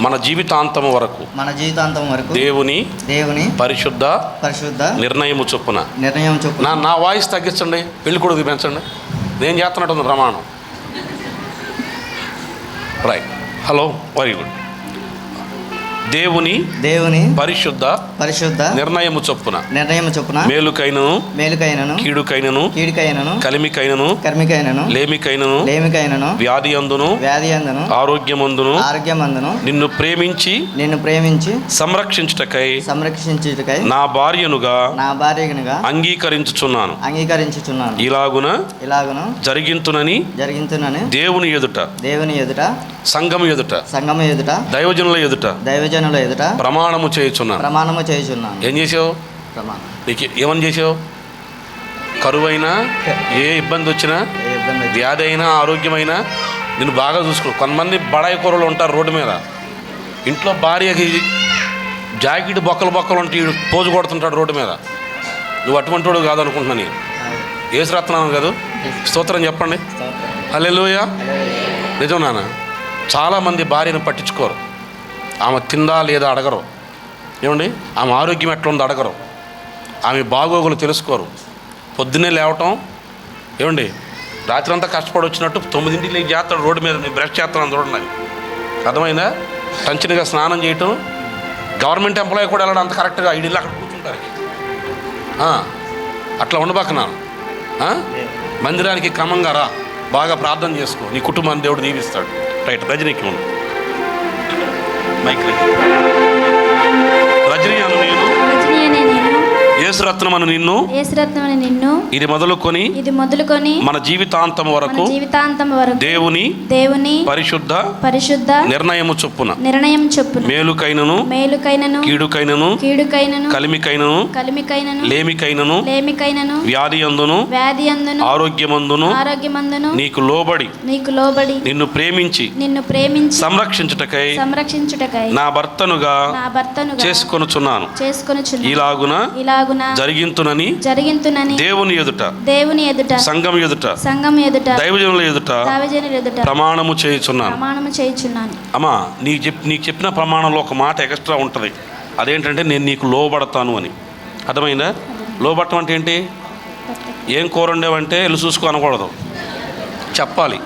మన జీవితాంతం వరకు దేవుని పరిశుద్ధ నిర్ణయము చొప్పున. నా వాయిస్ తగ్గించండి, పెళ్లి కొడుకు పెంచండి. నేను చేస్తున్నట్టుంది ప్రమాణం. రైట్. Hello, very good. దేవుని పరిశుద్ధ నిర్ణయము చొప్పున మేలుకైనను కీడుకైనను కలిమికైనను లేమికైనను వ్యాధి అందును ఆరోగ్యమందును నిన్ను ప్రేమించి సంరక్షించుటకై నా భార్యనుగా అంగీకరించుచున్నాను. ఇలాగున జరిగింతునని దేవుని ఎదుట సంఘము ఎదుట దైవజనుల ఎదుట సర్వజనుల ఎదుట ప్రమాణము చేయుచున్నాను. ప్రమాణము చేయుచున్నాను. ఏం చేసావు? ప్రమాణం. నీకు ఏమని చేసావు? కరువైనా, ఏ ఇబ్బంది వచ్చినా, ఏ ఇబ్బంది అయితే వ్యాధి అయినా, ఆరోగ్యమైనా నేను బాగా చూసుకో. కొంతమంది బడాయి కూరలు ఉంటారు రోడ్డు మీద, ఇంట్లో భార్యకి జాకెట్ బొక్కలు ఉంటే వీడు పోజు కొడుతుంటాడు రోడ్డు మీద. నువ్వు అటువంటి వాడు కాదు అనుకుంటున్నా. నేను యేసురత్నం కాదు. స్తోత్రం చెప్పండి. హల్లెలూయా. నిజం నాన్న. చాలామంది భార్యను పట్టించుకోరు. ఆమె తిందా లేదా అడగరు. ఏమండి, ఆమె ఆరోగ్యం ఎట్లా ఉందో అడగరు. ఆమె బాగోగులు తెలుసుకోరు. పొద్దున్నే లేవటం, ఏమండి, రాత్రి అంతా కష్టపడి వచ్చినట్టు 9ంటికి లేచి చేస్తాడు రోడ్డు మీద. నేను బ్రష్ చేస్తున్నాను చూడండి. నాకు అర్థమైందా? టంచినగా స్నానం చేయటం. గవర్నమెంట్ ఎంప్లాయీ కూడా వెళ్ళడం అంత కరెక్ట్గా ఐడియాలో అక్కడ కూర్చుంటారు. అట్లా ఉండబాకన్నాను. మందిరానికి క్రమంగా రా, బాగా ప్రార్థన చేసుకో, నీ కుటుంబాన్ని దేవుడు దీవిస్తాడు. రైట్, రజనీకి ఉండు మైక్. రజనీ అను నేను, యేసురత్నమను నిన్ను, ఇది మొదలుకొని మన జీవితాంతం వరకు దేవుని పరిశుద్ధ నిర్ణయము చొప్పున మేలుకైనను కీడుకైనను కలిమికైనను లేమికైనను వ్యాధి అందును ఆరోగ్యమందును నీకు లోబడి నిన్ను ప్రేమించి సంరక్షించుటకై నా భర్తనుగా చేసుకొనుచున్నాను. ఇలాగున జరిగింతునని దేవుని ఎదుట సంఘం ఎదుట దైవజనుల ఎదుట ప్రమాణము చేయుచున్నాను. అమ్మా, నీకు చెప్పిన ప్రమాణంలో ఒక మాట ఎక్స్ట్రా ఉంటుంది. అదేంటంటే నేను నీకు లోబడతాను అని. అర్థమైందా? లోబడటం అంటే ఏంటి? ఏం కూర ఉండేవంటే వెళ్ళి చూసుకో అనకూడదు, చెప్పాలి.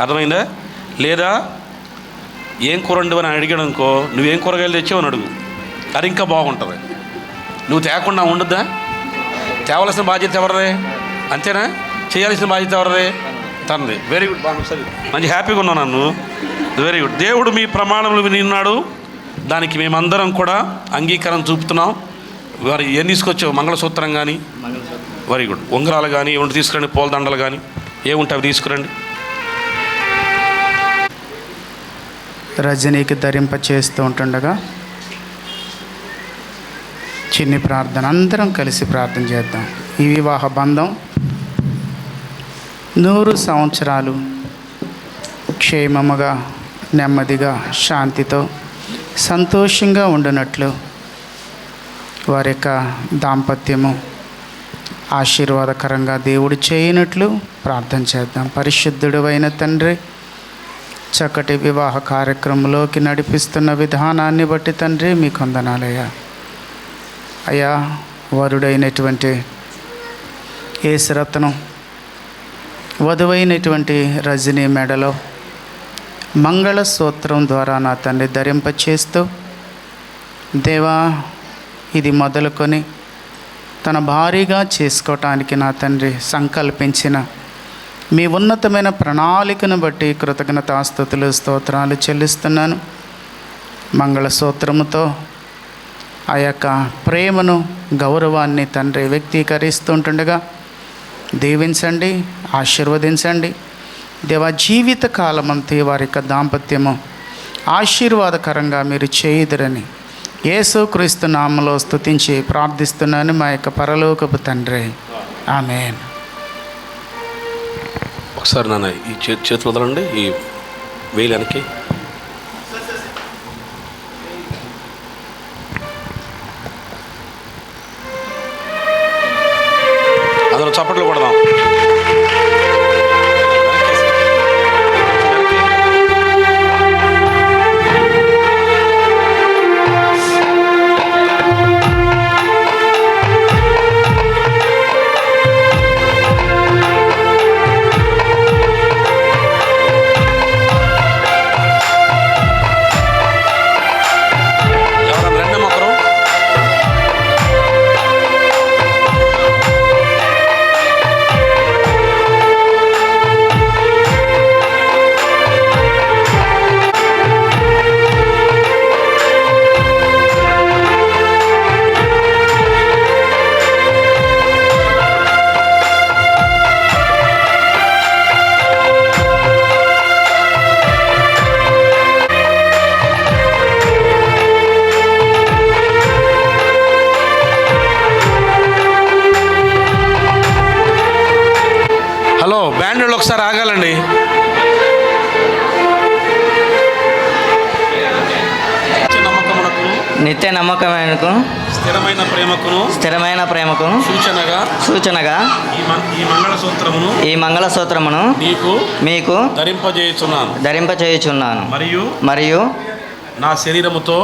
అర్థమైందా? లేదా ఏం కూర ఉండేవని అడిగాడు అనుకో, నువ్వేం కూరగాయలు తెచ్చావని అడుగు, అది ఇంకా బాగుంటుంది. నువ్వు తేకుండా ఉండద్దా? తేవలసిన బాధ్యత ఎవరిదే? అంతేనా? చేయాల్సిన బాధ్యత ఎవరిదే? తనది. వెరీ గుడ్, బాగా సరే, మంచి హ్యాపీగా ఉన్నాను నన్ను. Very good. దేవుడు మీ ప్రమాణములు విన్నాడు. దానికి మేమందరం కూడా అంగీకారం చూపుతున్నాం. వారు ఏం తీసుకొచ్చావు? మంగళసూత్రం కానీ, వెరీ గుడ్, ఉంగరాలు కానీ ఏమిటి తీసుకురండి, పూలదండలు కానీ ఏముంటే అవి తీసుకురండి. రజనీకి ధరింప చేస్తూ ఉంటుండగా చిన్ని ప్రార్థన, అందరం కలిసి ప్రార్థన చేద్దాం. ఈ వివాహ బంధం 100 సంవత్సరాలు క్షేమముగా, నెమ్మదిగా, శాంతితో, సంతోషంగా ఉండినట్లు, వారి యొక్క దాంపత్యము ఆశీర్వాదకరంగా దేవుడు చేయనట్లు ప్రార్థన చేద్దాం. పరిశుద్ధుడు అయిన తండ్రి, చక్కటి వివాహ కార్యక్రమంలోకి నడిపిస్తున్న విధానాన్ని బట్టి తండ్రి మీకు వందనాలయ్యా. అయ్యా, వరుడైనటువంటి యేసురత్నం, వధువైనటువంటి రజనీ మెడలో మంగళసూత్రం ద్వారా నా తండ్రి ధరింపచేస్తూ, దేవా, ఇది మొదలుకొని తన భారీగా చేసుకోవటానికి నా తండ్రి సంకల్పించిన మీ ఉన్నతమైన ప్రణాళికను బట్టి కృతజ్ఞతాస్తుతులు, స్తోత్రాలు చెల్లిస్తున్నాను. మంగళసూత్రముతో ఆ యొక్క ప్రేమను, గౌరవాన్ని తండ్రి వ్యక్తీకరిస్తుంటుండగా దీవించండి, ఆశీర్వదించండి. దేవా, జీవిత కాలమంతా వారి యొక్క దాంపత్యము ఆశీర్వాదకరంగా మీరు చేయుదురని యేసుక్రీస్తు నామములో స్తుతించి ప్రార్థిస్తున్నాను మా యొక్క పరలోకపు తండ్రి. ఆమేన్. ఒకసారి నాన్న ఈ చేతులు వదలండి, ఈ వేయడానికి. అందరూ చప్పట్లు కొడదాం. హలో బ్యాండ్ వాళ్ళు ఒకసారి ఆగాలండి. నిత్య నమ్మకమైనకు స్థిరమైన ప్రేమకు సూచనగా ఈ మంగళసూత్రమును మీకు ధరింపచేయుచున్నాను. మరియు నా శరీరముతో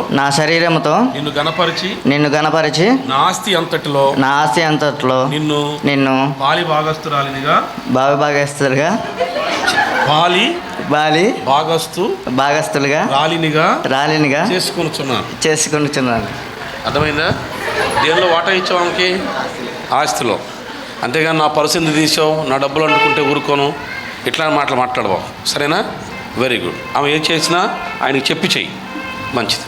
నిన్ను గణపరిచి నా ఆస్తి అంతటిలో నిన్ను పాలి భాగస్తులుగా రాలినిగా చేసుకొనుచున్నాను. అర్థమైందా? దేనిలో వాటా ఇచ్చావు ఆమెకి? ఆస్తిలో. అంతేగాని నా పరిస్థితి తీసావు, నా డబ్బులు అంటుకుంటే ఊరుకోను, ఇట్లా మాటలు మాట్లాడబావు. సరేనా? Very good. ఆమె ఏం చేసినా ఆయనకి చెప్పి చెయ్యి, మంచిది.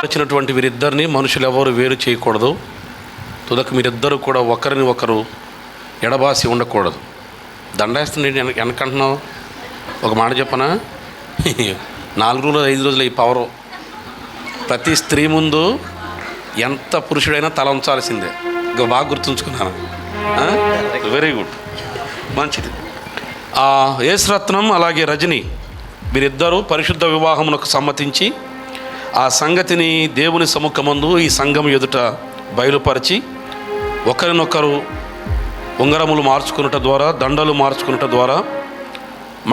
వచ్చినటువంటి వీరిద్దరిని మనుషులు ఎవరు వేరు చేయకూడదు. తుదకు మీరిద్దరూ కూడా ఒకరిని ఒకరు ఎడబాసి ఉండకూడదు. దండేస్తుంది వెనకంటున్నావు. ఒక మాట చెప్పనా, 4 రోజులు 5 రోజులు ఈ పవరు. ప్రతి స్త్రీ ముందు ఎంత పురుషుడైనా తల ఉంచాల్సిందే. ఇంకా బాగా గుర్తుంచుకున్నాను. వెరీ గుడ్, మంచిది. యేసురత్నం అలాగే రజని వీరిద్దరూ పరిశుద్ధ వివాహమునకు సమ్మతించి ఆ సంగతిని దేవుని సముఖమందు ఈ సంఘం ఎదుట బయలుపరిచి ఒకరినొకరు ఉంగరములు మార్చుకున్నట ద్వారా, దండలు మార్చుకున్నట ద్వారా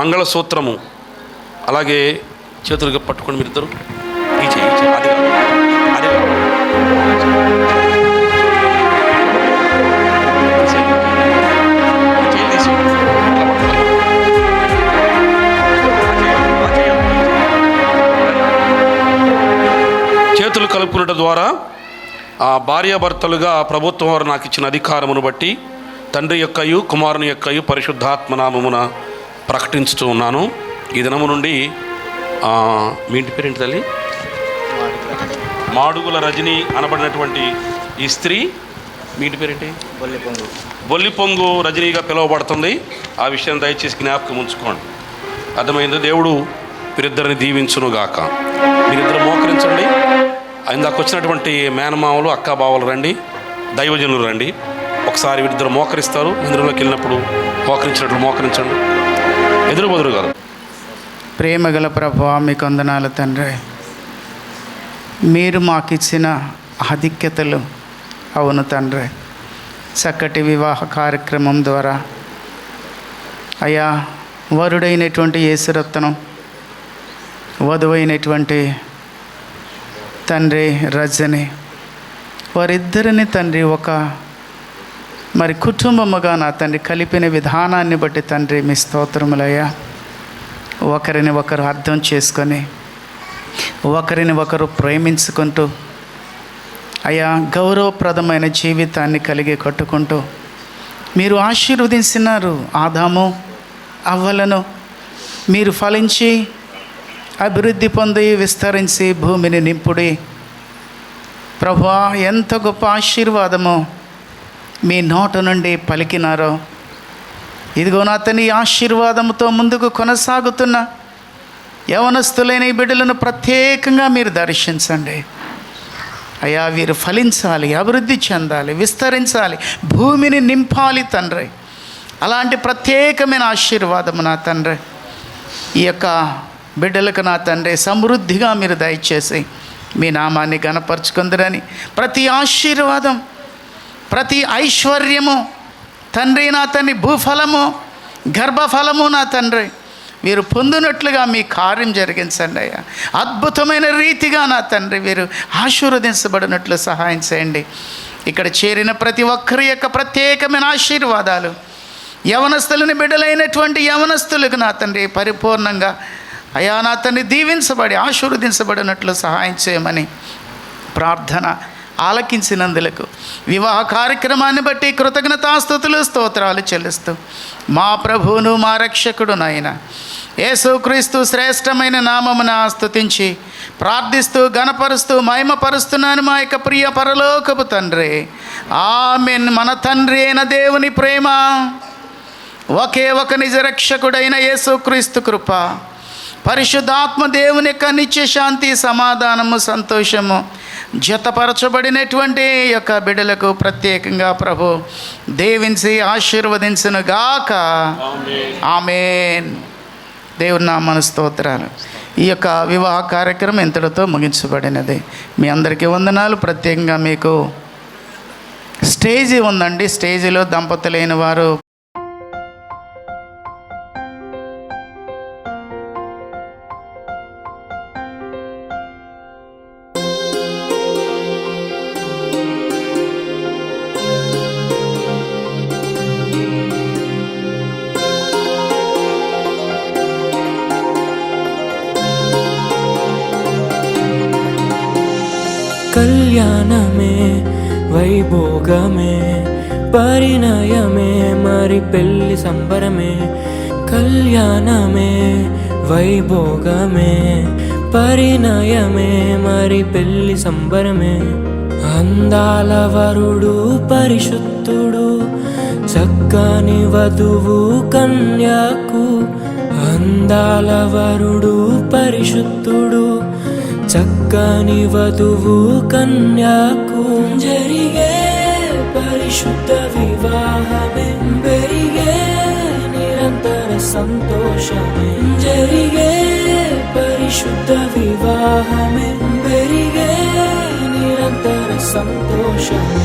మంగళసూత్రము అలాగే చేతులుగా పట్టుకొని మీరిద్దరు చేతులు కలుపుకున్నట ద్వారా ఆ భార్యాభర్తలుగా ప్రభుత్వం వారు నాకు ఇచ్చిన అధికారమును బట్టి తండ్రి యొక్కయు కుమారుని యొక్కయు పరిశుద్ధాత్మనామమున ప్రకటించుతూ ఉన్నాను. ఈ దినము నుండి మీ ఇంటి పేరేంటి తల్లి? మాడుగుల రజని అనబడినటువంటి ఈ స్త్రీ, మీ ఇంటి పేరేంటి? బొల్లిపొంగు రజనీగా పిలువబడుతుంది. ఆ విషయం దయచేసి జ్ఞాపకం ఉంచుకోండి. అర్థమైంది? దేవుడు వీరిద్దరిని దీవించునుగాక. మీరిద్దరు మోకరించండి. ఇందాక వచ్చినటువంటి మేనమామలు అక్కాబావలు రండి, దైవజనులు రండి. ఒకసారి వీరిద్దరు మోకరిస్తారు. మందిరంలోకి వెళ్ళినప్పుడు మోకరించినట్లు మోకరించండి. ఎదురు బదురు కాదు. ప్రేమగల ప్రభువా, మీకు వందనాలు తండ్రి. మీరు మాకిచ్చిన ఆధిక్యతలు అవును తండ్రి. చక్కటి వివాహ కార్యక్రమం ద్వారా అయ్యా వరుడైనటువంటి యేసురత్నం, వధువైనటువంటి తండ్రి రజని, వారిద్దరిని తండ్రి ఒక మరి కుటుంబముగా నా తండ్రి కలిపిన విధానాన్ని బట్టి తండ్రి మీ స్తోత్రములయ్యా. ఒకరిని ఒకరు అర్థం చేసుకొని ఒకరిని ఒకరు ప్రేమించుకుంటూ అయా గౌరవప్రదమైన జీవితాన్ని కలిగి కట్టుకుంటూ మీరు ఆశీర్వదించినారు. ఆదాము అవ్వలను మీరు ఫలించి అభివృద్ధి పొంది విస్తరించి భూమిని నింపుడి. ప్రభువా, ఎంత గొప్ప ఆశీర్వాదమో మీ నోట నుండి పలికినారో. ఇదిగో నా తండ్రి, ఆశీర్వాదంతో ముందుకు కొనసాగుతున్న యవనస్తులైన ఈ బిడ్డలను ప్రత్యేకంగా మీరు దర్శించండి అయ్యా. వీరు ఫలించాలి, అభివృద్ధి చెందాలి, విస్తరించాలి, భూమిని నింపాలి తండ్రి. అలాంటి ప్రత్యేకమైన ఆశీర్వాదము నా తండ్రి ఈ యొక్క బిడ్డలకు నా తండ్రి సమృద్ధిగా మీరు దయచేసి మీ నామాన్ని ఘనపరచుకుందరని, ప్రతి ఆశీర్వాదం, ప్రతి ఐశ్వర్యము తండ్రి నా తండ్రి, భూఫలము, గర్భఫలము నా తండ్రి వీరు పొందినట్లుగా మీ కార్యం జరిగించండి అయ్యా. అద్భుతమైన రీతిగా నా తండ్రి వీరు ఆశీర్వదించబడినట్లు సహాయం చేయండి. ఇక్కడ చేరిన ప్రతి ఒక్కరి యొక్క ప్రత్యేకమైన ఆశీర్వాదాలు యవనస్తులని బిడ్డలైనటువంటి యవనస్తులకు నా తండ్రి పరిపూర్ణంగా అయా నా తండ్రి దీవించబడి ఆశీర్వదించబడినట్లు సహాయం చేయమని ప్రార్థన ఆలకించినందులకు వివాహ కార్యక్రమాన్ని బట్టి కృతజ్ఞతాస్తుతులు స్తోత్రాలు చెల్లిస్తూ మా ప్రభువును మా రక్షకుడు నాయన యేసుక్రీస్తు శ్రేష్టమైన నామమున స్తుతించి ప్రార్థిస్తూ ఘనపరుస్తూ మహిమపరుస్తున్నాను మా యొక్క ప్రియ పరలోకపు తండ్రి. ఆమేన్. మన తండ్రి అయిన దేవుని ప్రేమ, ఒకే ఒక నిజ రక్షకుడైన యేసుక్రీస్తు కృప, పరిశుద్ధాత్మ దేవుని యొక్క నిత్య శాంతి, సమాధానము, సంతోషము జతపరచబడినటువంటి యొక్క బిడ్డలకు ప్రత్యేకంగా ప్రభు దీవించి ఆశీర్వదించును గాక. ఆమేన్. దేవుని నామమున స్తోత్రాలు. ఈ యొక్క వివాహ కార్యక్రమం ఇంతటితో ముగించబడినది. మీ అందరికీ వందనాలు. ప్రత్యేకంగా మీకు స్టేజీ ఉందండి. స్టేజీలో దంపతులైన వారు కళ్యాణమే వైభోగమే పరిణయమే మరి పెళ్లి సంబరమే. కళ్యాణమే వైభోగమే పరిణయమే మరి పెళ్లి సంబరమే. అందాల వరుడు పరిశుద్ధుడు చక్కని వధువు కన్యాకు. అందాల వరుడు పరిశుద్ధుడు చక్కని వధువు కన్యాకు. జరిగే పరిశుద్ధ వివాహమే పెరిగే నిరంతర సంతోషమే. జరిగే పరిశుద్ధ వివాహమే పెరిగే నిరంతర సంతోషమే.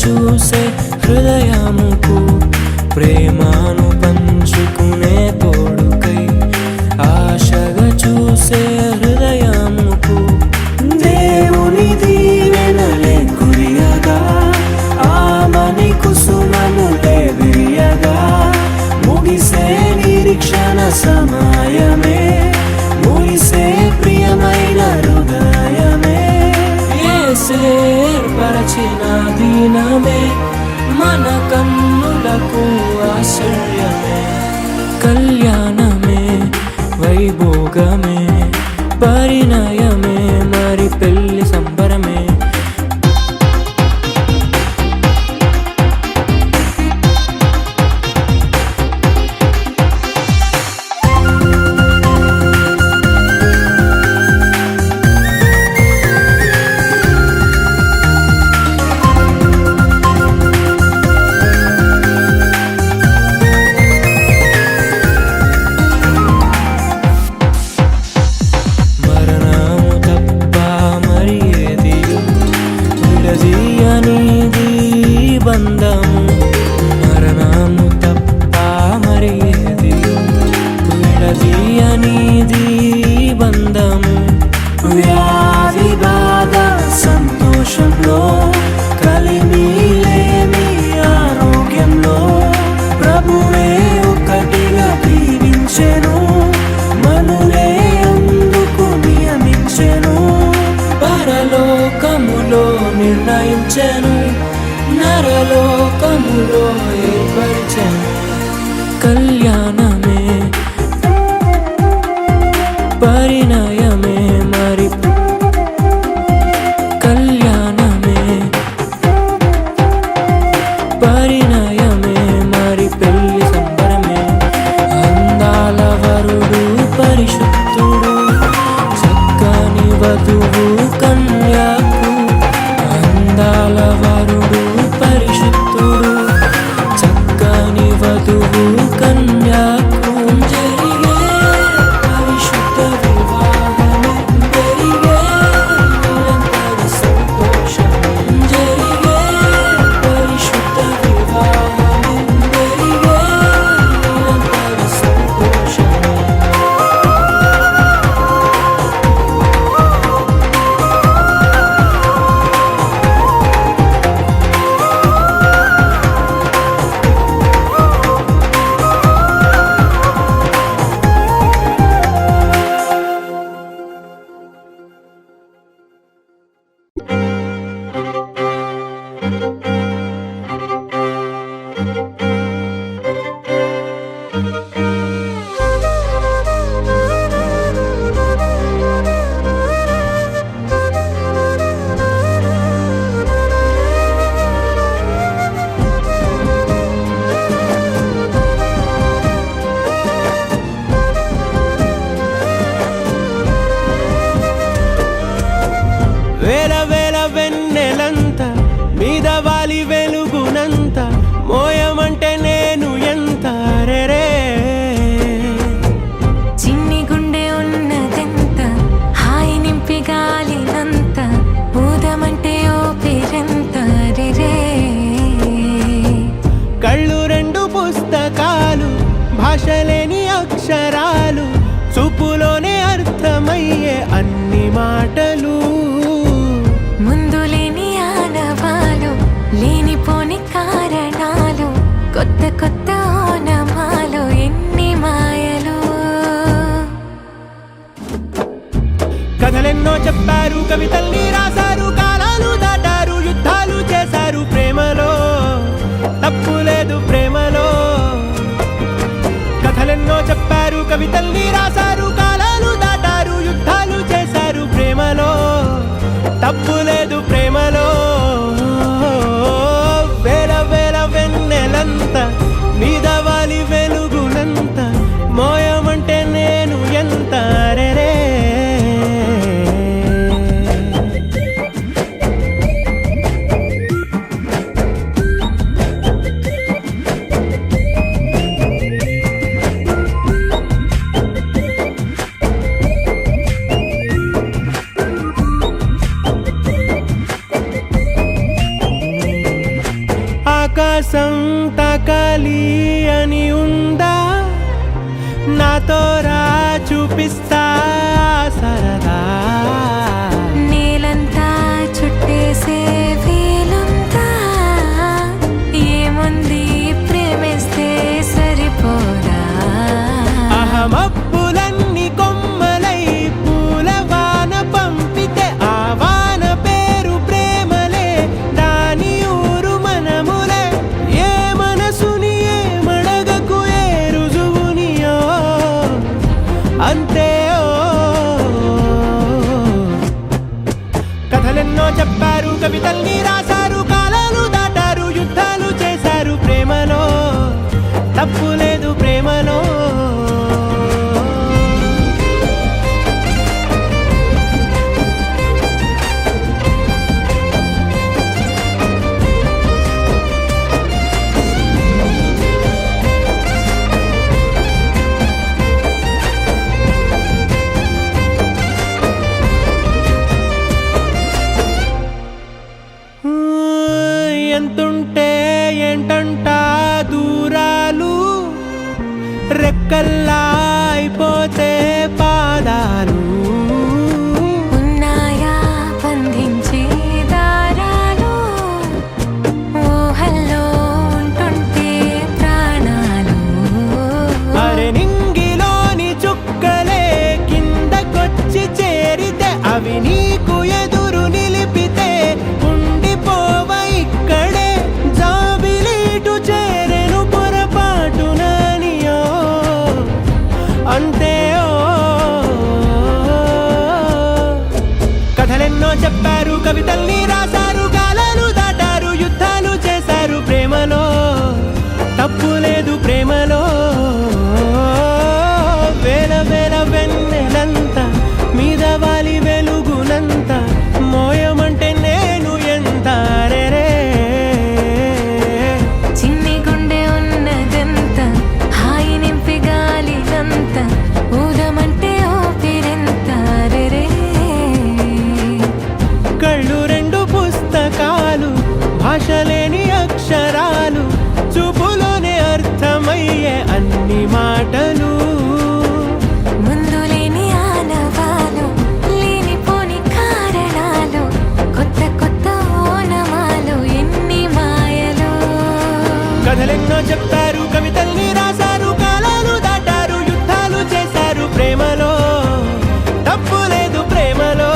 చూసే హృదయముకు ప్రేమను పంచుకునే తోడుకై ఆశగా చూసే హృదయముకు దేవుని దీవెనలే కురియగా ఆమని కుసుమములే విరియగా ముగిసే నిరీక్షణ సమయమే నిలిచిన దీనమే మన కన్నులకు ఆశ్చర్యమే. కళ్యాణమే వైభోగమే పరిణయమే మరి పెళ్లి సంబరమే. మరణము తప్ప మరి ఏది విడదీయనిది బంధము. వ్యాధి బాధ సంతోషంలో కలిమిలేని ఆరోగ్యంలో ప్రభువే ఒకటిగా దీవించెను, మనులే అందుకు నియమించెను. పరలోకములో నిర్ణయించెను, నరలోకములో ఏర్పరిచెను. కళ్యాణమే పరిణయమే మరి కళ్యాణమే పరిణయమే మరి పెళ్లి సంబరమే. అందాల వరుడు పరిశుద్ధుడు చక్కని వధువు కన్యాకు. అందాల వరుడు పరిశుద్ధుడు చక్కని వధువు కన్యాకు. జరిగే పరిశుద్ధ వివాహమే జరిగే నిరంతర సంతోషమే. జరిగే పరిశుద్ధ వివాహమే జరిగే నిరంతర సంతోషమే. వేల వేల వెన్నెలంత మీద వాలి వెలుగునంత మోయమంటే నేను ఎంత రే. చిన్ని గుండె ఉన్నదెంత హాయి నింపి గాలినంత ఊదమంటే ఓ పేరెంత రే. కళ్ళు రెండు పుస్తకాలు భాషలేని అక్షరాలు చూపులోనే అర్థమయ్యే అన్ని మాటలు. ముందు లేని ఆనవాలు లేనిపోని కారణాలు కొత్త కొత్త ఓనమాలు ఎన్ని మాయలు. కథలెన్నో చెప్పారు కవితల్ని రాశారు కాలాలు దాటారు యుద్ధాలు చేశారు ప్రేమలో తప్పు లేదు ప్రేమలో. కథలెన్నో చెప్పారు కవితల్ని రాశారు కాలాలు దాటారు యుద్ధాలు చేశారు ప్రేమలో తప్పు లేదు ప్రేమలో. వేల వేల వెన్నెలంత మీద వాలి వెలుగునంత మోయమంటే నేను ఎంత రే. ఆకాశం తాకాలి అని ఉందా నాతో రా చూపిస్తా సరదా. నేలంతా చుట్టేసే వీలుందా ఏముంది ప్రేమిస్తే సరిపోదా. అహమప్పులన్నీ కొమ్మలై పూల వాన పంపితే ఆ వాన పేరు ప్రేమలే. అంతే ఓ కథలెన్నో చెప్పారు, కవితల్ని రాశారు, కాలాలు దాటారు, యుద్ధాలు చేశారు ప్రేమలో, తప్పు లేదు ప్రేమలో. ఎంతుంటే ఏంటంట దూరాలు, రెక్కల్లా అయిపోతే పాదాలు, ఉన్నాయా బంధించే దారాలు, ఊహల్లో ఉంటుంటే ప్రాణాలు. అరే నింగిలోని చుక్కలే కిందకొచ్చి చేరితే, అవి నీకు ఎదురు నిలిపితే ఉండిపోవ ఇక్కడే, జాబిలీటు చేరెను పొరపాటుననియో అంతే ఓ కథలెన్నో చెప్పారు, కవితల్ని రాశారు, కాలాలు దాటారు, యుద్ధాలు చేశారు ప్రేమలో, తప్పు లేదు ప్రేమలో. వేల వేల వెన్నెలంత మీద వాలి వెలుగునంత, మోయమంటే నేను ఎంత రే. చిన్ని గుండె ఉన్నదంత, హాయి నింపి గాలినంత, ఊదమంటే ఊపిరెంత రే. కళ్ళు రెండు పుస్తకాలు, భాష లేని అక్షరాలు, చూపులోనే అర్థమయ్యే అన్ని మాటలు. ముందు లేని ఆనవాలు, లేనిపోని కారణాలు, కొత్త కొత్త ఓనమాలు, ఎన్ని మాయలు. కథలెన్నో చెప్పారు, కవితల్ని రాశారు, కాలాలు దాటారు, యుద్ధాలు చేశారు ప్రేమలో, తప్పు లేదు ప్రేమలో.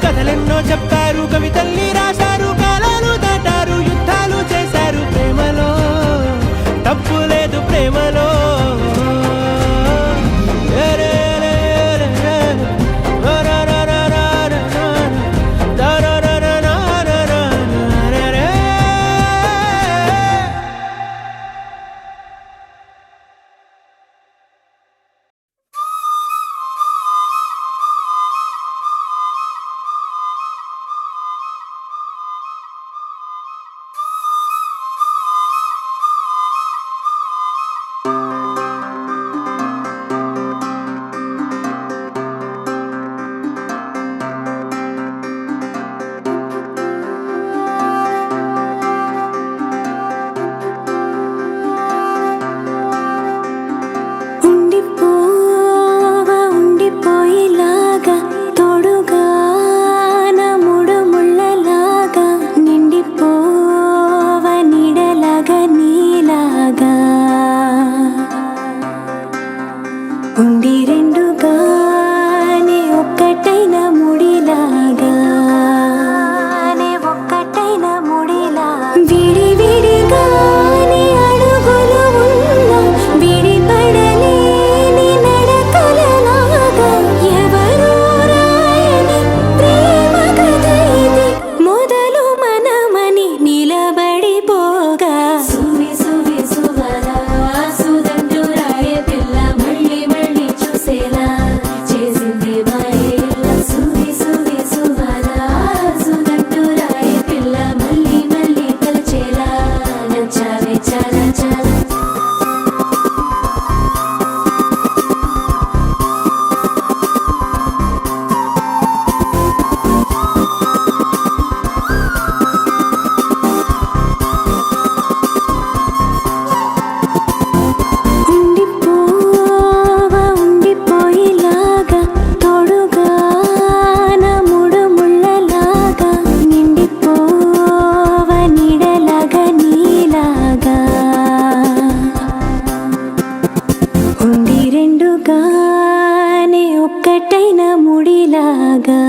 కథలెన్నో చెప్పారు, కవితల్ని రాశారు, కాలాలు దాటారు, యుద్ధాలు చేశారు ప్రేమలో, తప్పు లేదు ప్రేమలో. ఉండిపోవా ఉండిపోయేలాగా, తోడుగా నా మూడు ముళ్ళలాగా, నిండిపోవా నీడలాగా నీలాగా, ఉండి రెండుగానే ఒక్కటైన ముడిలాగా, ఒక్కటైన ముడిలా, విడి విడిగానే అడుగులు ఉన్నా, విడిపడలేని నడకలలాగా, ఎవరూ రాయని ప్రేమ కథ ఇది, మొదలు మనమని నిలబడిపోగా. సువి సువి సువలా సుదండు రాయే పిల్ల, మళ్ళీ మళ్ళీ చూసేలా చేసింది మాయేలా. సువి సువి సువలా సుదండు రాయే పిల్ల, మళ్ళీ మళ్ళీ తలచేలా, నచ్చావే చాలా చాలా. ఉండిపోవా ఉండిపోయేలాగా, తోడుగా నా మూడు ముళ్ళలాగా, నిండిపోవా నీడలాగా నీలాగా, ఉండి రెండుగానే ఒక్కటైన ముడిలాగా.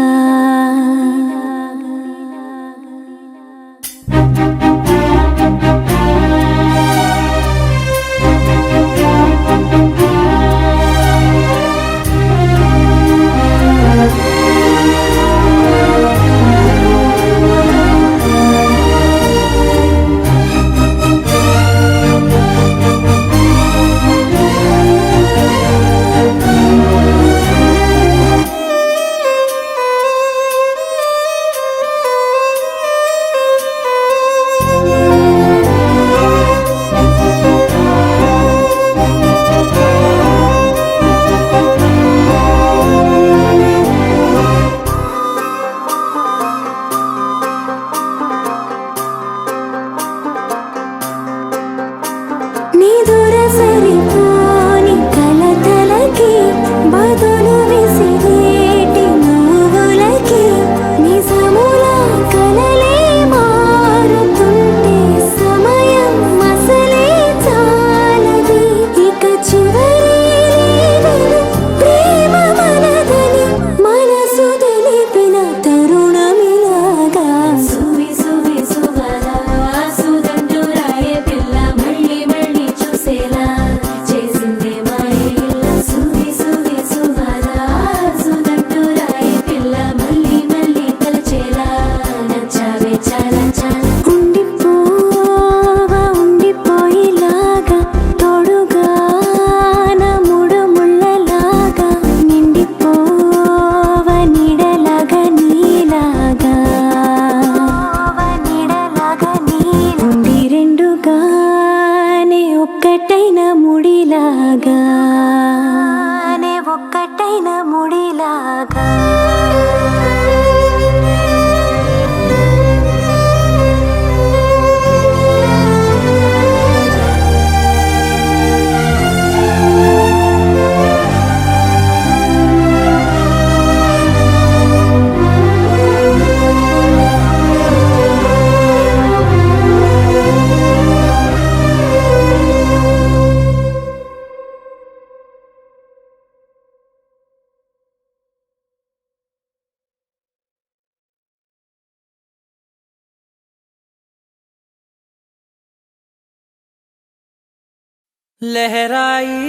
లహరాయి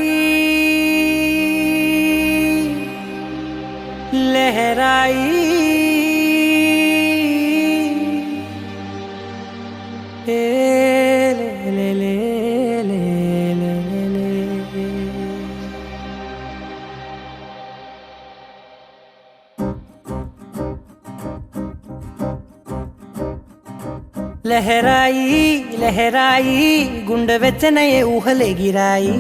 లహరాయి ఏ లే లే లే లే లే లే. లహరాయి లహరాయి గుండె వెచ్చనయే ఊహలెగిరాయి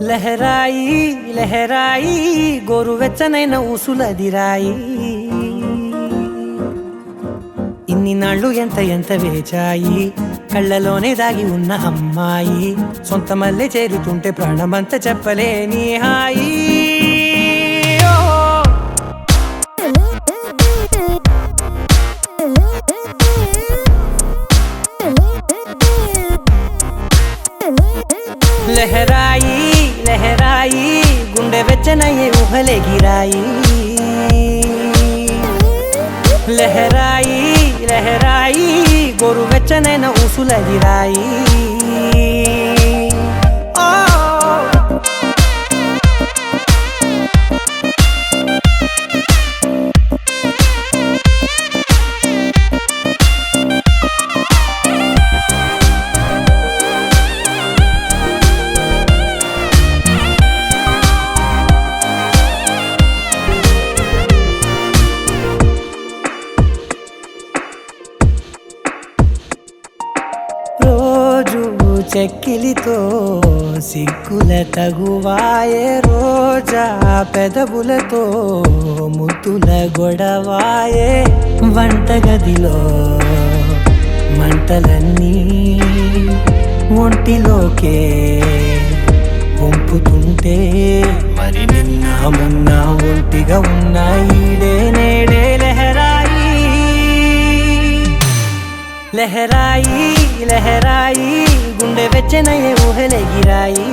లహరాయి లహరాయి గోరు వెచ్చనైన ఊసులదిరాయి ఇన్ని నాళ్ళు ఎంత ఎంత వేచాయి కళ్ళలోనే దాగి ఉన్న అమ్మాయి సొంత మల్లె చేరుతుంటే ప్రాణమంతా చెప్పలేని హాయి లహరాయి లహరాయి గుండె వెచ్చనయ్యే ఊహలెగిరాయి లహరాయి లహరాయి గోరు వెచ్చనైన ఊసులగిరాయి చెక్కిలితో సిగ్గుల తగువాయే రోజా పెదవులతో ముద్దుల గొడవాయే వంటగదిలో మంటలన్నీ ఒంటిలోకే వంపుతుంటే మరి నిన్న మొన్న ఒంటిగా ఉన్నాయి నేడే లహరాయి లహరాయి లహరాయి గుండె వెచ్చనయ్యే ఊహలెగిరాయి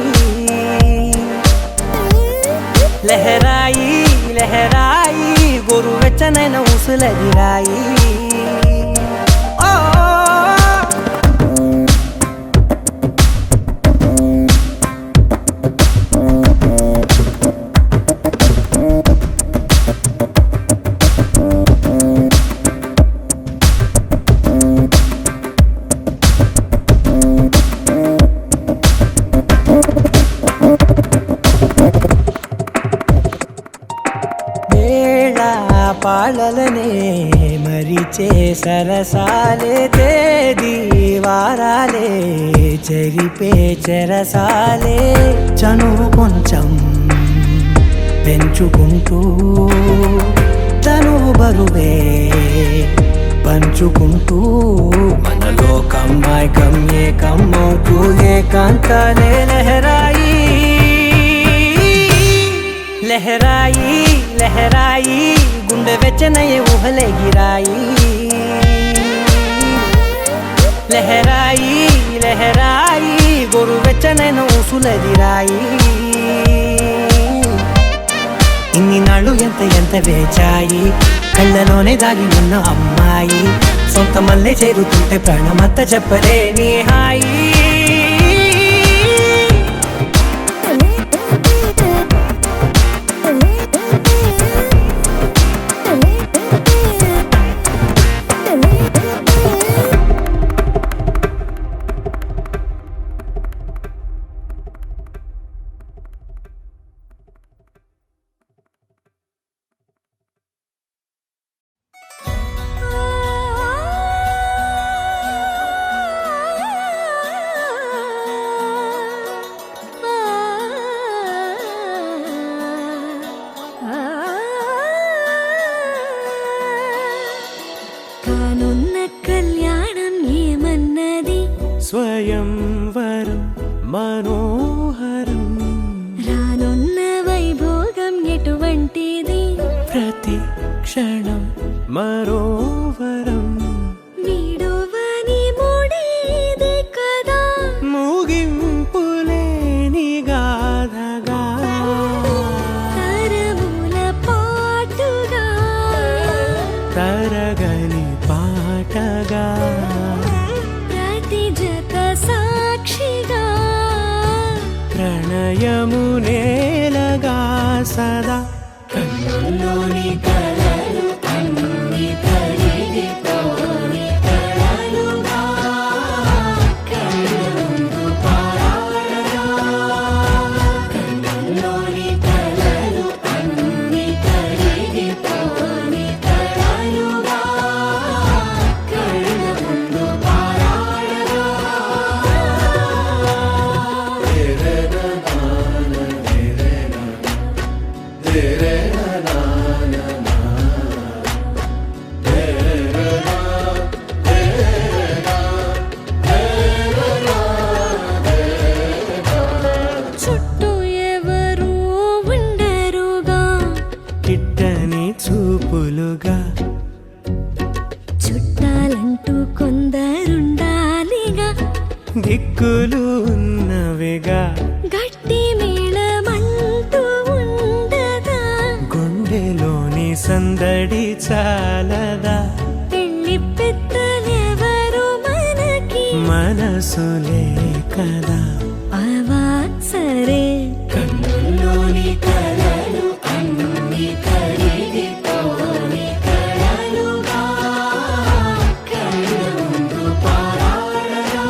లహరాయి లహరాయి గోరు వెచ్చనైన ఊసులగిరాయి పాలలనే మరిచే సరసాలే తేదీ వారాలే చెరిపే చెరసాలే చనువు కొంచెం పెంచుకుంటూ తనువు బరువే పంచుకుంటూ మనలో కమ్మాయికం ఏకమవుతూ ఏకాంతాలే లహరాయి లహరాయి లహరాయి గుండె వెచ్చనయ్యే ఊహలెగిరాయి లహరాయి లహరాయి గోరు వెచ్చనైన ఊసులదిరాయి ఇన్ని నాళ్ళు ఎంత ఎంత వేచాయి కళ్ళలోనే దాగి ఉన్న అమ్మాయి సొంత మల్లె చేరుతుంటే ప్రాణమంతా చెప్పలేని హాయి స్వయంవరం మనోహరం రానున్న వైభోగం ఎటువంటిది ప్రతి క్షణం మరోవరం వీడువని మూడేది కదా ముగింపులేని గాథగా తరముల పాటుగా తరగని పాటగా ప్రతి జత ప్రణయము నేలగా సదా కన్నుల్లోని కలలు అన్ని కరిగిపోని కలలుగా కళ్ళముందు పారాడగా కన్నుల్లోని కలలు అన్ని కరిగిపోని కలలుగా కళ్ళముందు పారాడగా చుట్టూ ఎవరు ఉండరుగా కిట్టని చూపులుగా చుట్టాలంటూ కొందరుండాలిగా దిక్కులు ఉన్నవిగా గట్టి మేళమంటూ ఉండదా గుండెలోని సందడి చాలదా పెళ్లి పెద్దలెవరు మనకి మనసులే కదా అవా సరే కన్నుల్లోని కలలు అన్ని కరిగిపోని కలలుగా కళ్ళముందు పారాడగా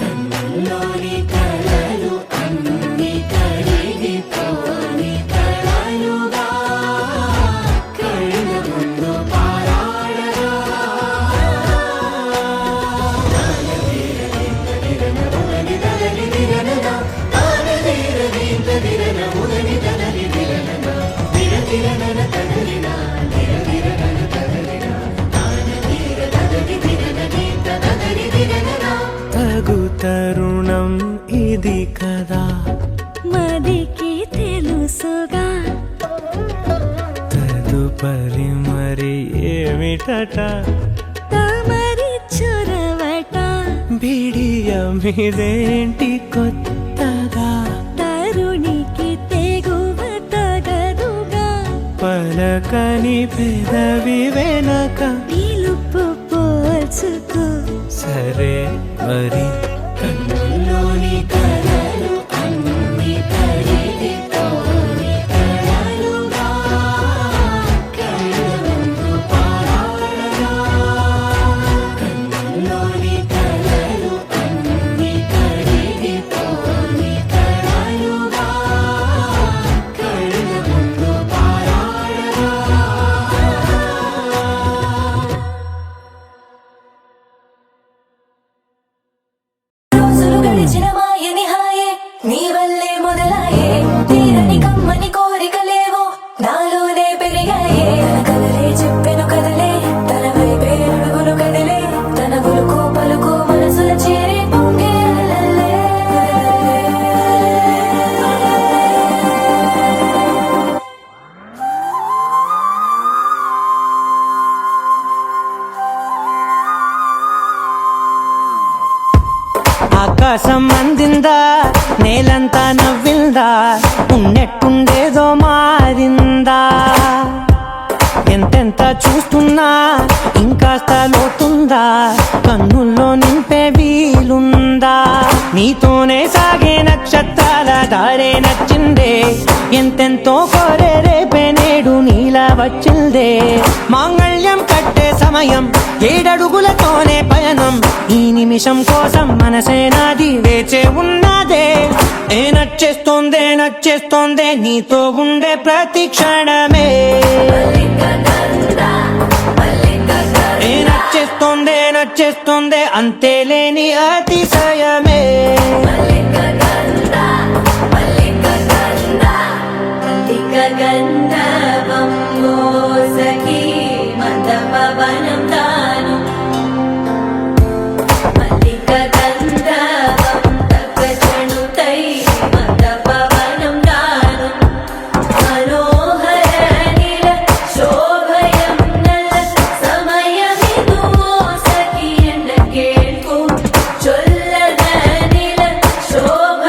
కన్నుల్లోని కలలు అన్ని కరిగిపోని కలలుగా కళ్ళముందు పారాడగా తగు తరుణం ఇది కదా మదికి తెలుసుగా తదుపరి మరి ఏమిటట తమరి చొరవట బిడియమిదేంటి కొత్తగా తరుణికి తెగువ తగదుగా పలకని పెదవి వెనక పిలుపు పోల్చుకో సరే మరి కన్నుల్లోని కలలు అన్ని కరిగిపోని కలలుగా కళ్ళముందు పారాడగా కన్నుల్లోని కలలు అన్ని కరిగిపోని కలలుగా కళ్ళముందు పారాడగా రోజులు గడిచిన మాయని హాయే నీ వల్లే మొదలాయే తీరని కమ్మని కోరికలేవో నాలోనే పెరిగాయే తన కలలే చెప్పెను కదలే తన వైపే అడుగులు కదిలే తన గులుకు పలుకు మనసుల చేరి పొంగే అలలే. ఆకాశం అందిందా నేలంతా నవ్విందా ఉన్నట్టుండేదో మారిందా ఎంతెంత చూస్తున్నా ఇంకాస్త లోతుందా కన్నుల్లో నింపే వీలుందా నీతోనే సాగే నక్షత్రాల దారే నచ్చిందే ఎంతెంతో కోరే రేపే నేడు నీలా వచ్చిందే మాంగళ్యం కట్టే సమయం ఏడడుగులతోనే పయనం ఈ నిమిషం కోసం మనసే నాది వేచే ఉన్నదే ఏ నచ్చేస్తోందే నీతో ఉండే ప్రతి క్షణమే ఏ నచ్చేస్తోందే అంతేలేని అతిశయమే గంధవం మోసకి మద పవనం తాను మల్లిక గంధవం తగ్గచణుతై మద పవనం తాను మనోహర నీల శోభయం నల సమయమిదు మోసకి ఎండ కేൾకు చొల్లద నీల శోభ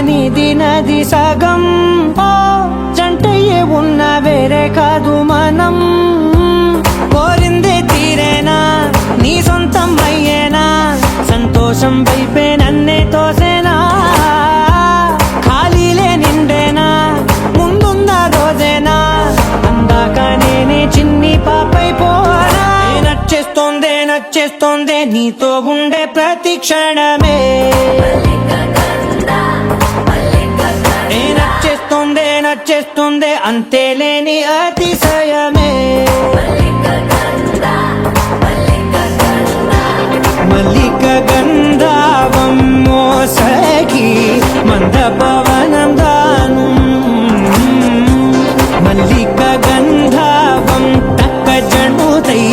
నీది నది సగం ఓ జంటయ్యే ఉన్న వేరే కాదు మనం కోరిందే తీరేనా నీ సొంతం అయ్యేనా సంతోషం వైపే నన్నే తోసేనా ఖాళీలే నిండేనా ముందున్న రోజేనా అందాక నేనే చిన్ని పాపై పోనా నచ్చేస్తోందే నీతో ఉండే ప్రతి క్షణమే నచ్చేస్తోందే అంతేలేని అతిశయమే మల్లిక గంధావం మోసకి మందపవనం దాను మల్లిక గంధావం తక్క జణుతై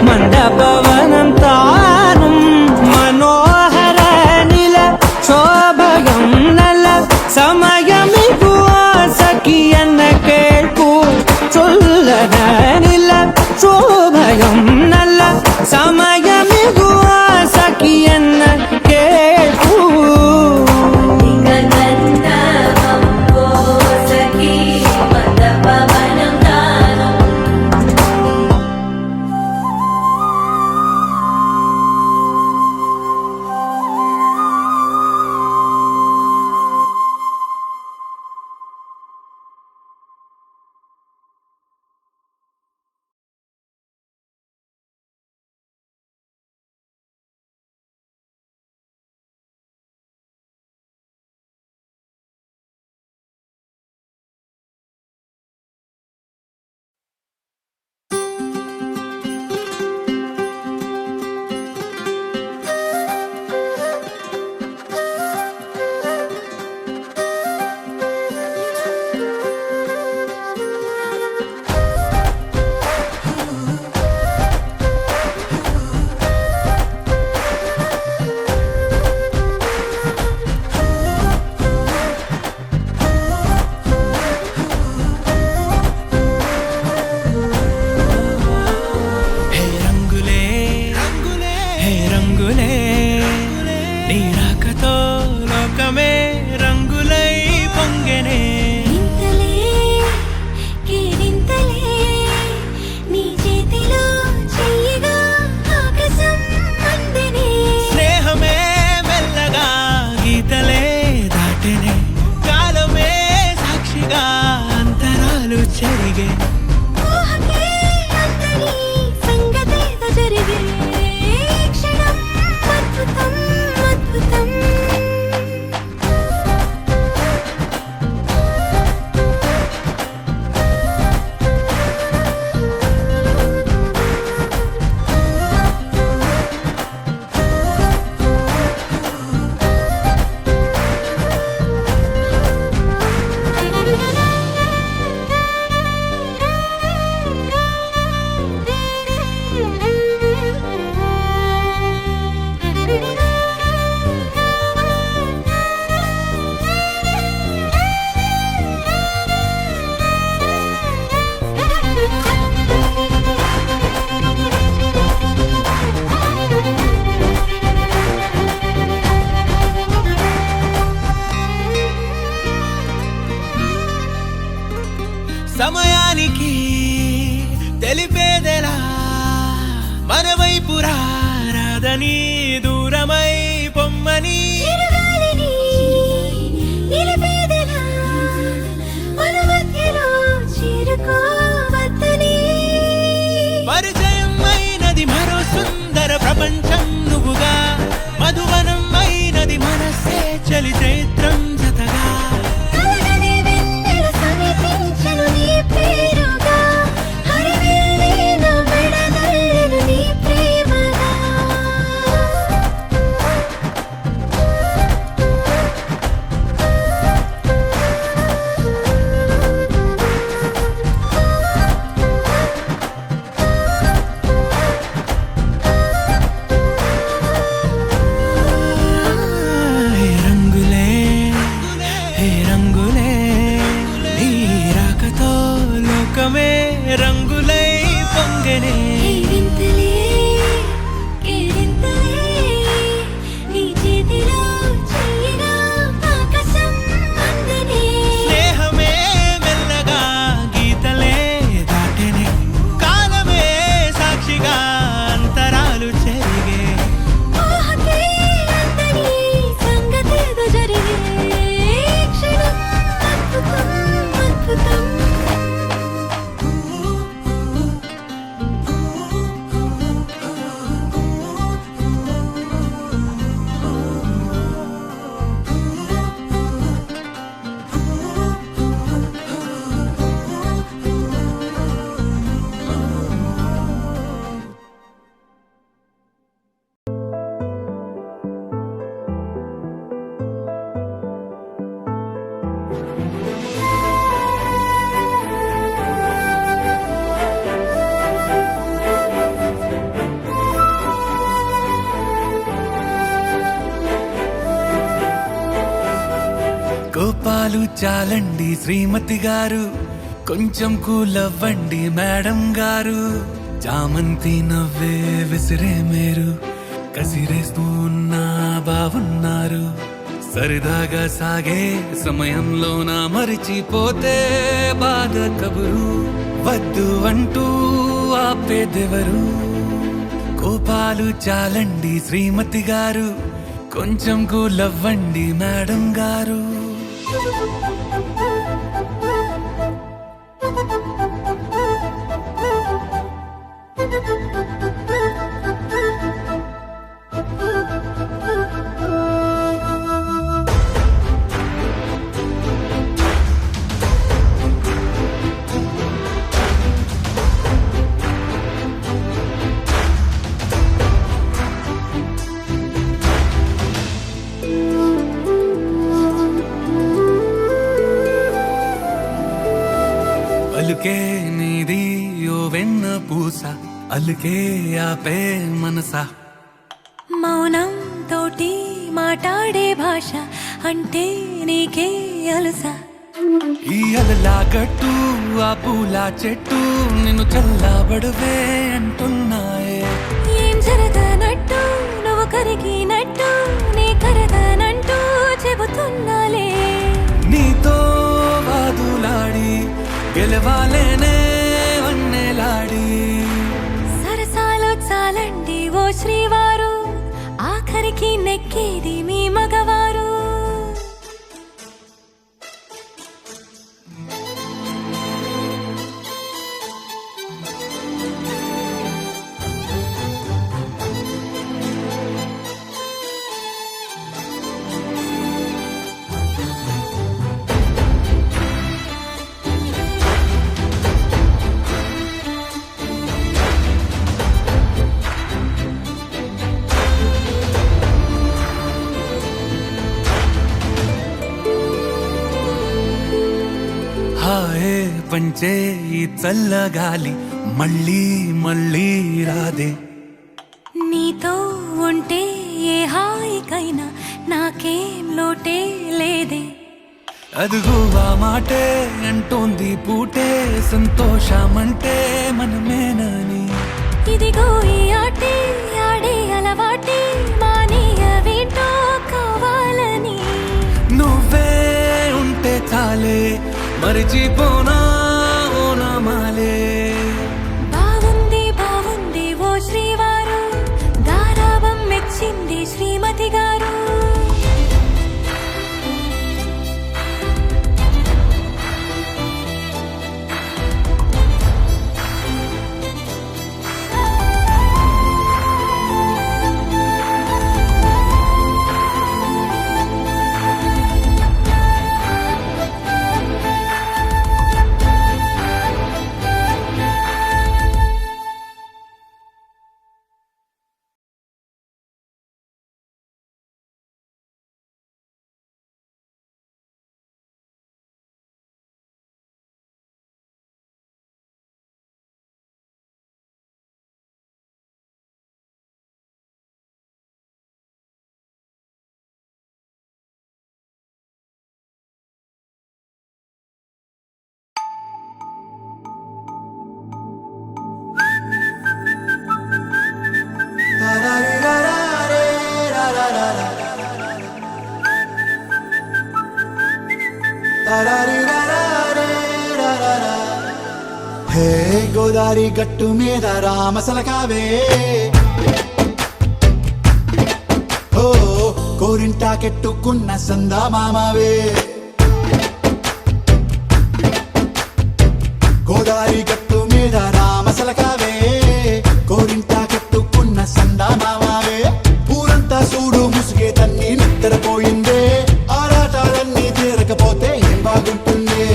మందపవనం తాను మనోహర నిల శోభయం నల సమయమిగు సఖి ఎన్న కేൾపు చొల్లన నిల శోభయం నల్ల సమయమిగు సఖి ఎన్న కేൾపు సమయానికి తెలిపేదెలా మన వైపు రాదని దూరమై పొమ్మని పరిచయం అయినది మరో సుందర ప్రపంచం నువ్వుగా మధువనం అయినది మనసే చలి చైత్రం జతగా కోపాలు చాలండి శ్రీమతి గారు, కొంచెం కూలవ్వండి మేడం గారు. చామంతి నవ్వే విసిరే మేరు, కసిరేస్తూ ఉన్నా బావున్నారు. సరదాగా సాగే సమయంలో నా మరిచిపోతే బాధ కబురు, వద్దు అంటూ ఆపేదెవరు. కోపాలు చాలండి శ్రీమతి గారు, కొంచెం కూలవ్వండి మేడం గారు. అలుకే నీది ఓ వెన్న పూస, అలుకే ఆపే మనసా. మౌనం తోటి మాట్లాడే భాష అంటే నీకే అలుసా. ఈ అలలా గట్టు ఆ పూల చెట్టు నిన్ను చల్లబడువే అంటున్నాయే. ఏం జరగనట్టు నువ్వు కరిగినట్టు నీ కరగనంటూ చెబుతున్నాలే. నీతో వాదులాడి గెలవాలేనే వన్నెలాడి. సరసాలు చాలండి ఓ శ్రీవారు, ఆఖరికి నెక్కేది మీ మగవారు. హాయే పంచే ఈ చల్లగాలి మళ్ళీ మళ్ళీ రాదే. నీతో ఉంటే ఏ హాయికైనా నాకేం లోటే లేదే. అదుగు ఆ మాటే అంటోంది పూటే, సంతోషమంటే మనమేనని. ఇదిగో ఈ ఆటే ఆడే అలవాటే మానేయవేంటో కావాలని. నువ్వే ఉంటే చాలే మరిచిపోనా ఓ నామాలే. బాగుంది బాగుంది ఓ శ్రీవారు, గారాబం మెచ్చింది శ్రీమతి గారు. హే గోదారి గట్టు మీద రామసలకావే, ఓ కోరింటాకెట్టుకున్న సందా మామావే. గోదారి గట్టు మీద రామసలకావే, కోరింటాకెట్టుకున్న సందా మామావే. ఊరంతా చూడు ముసుగే తన్ని నిద్రపోయిందే, ఆరాటాలన్నీ తీరకపోతే ఏం బాగుంటుంది.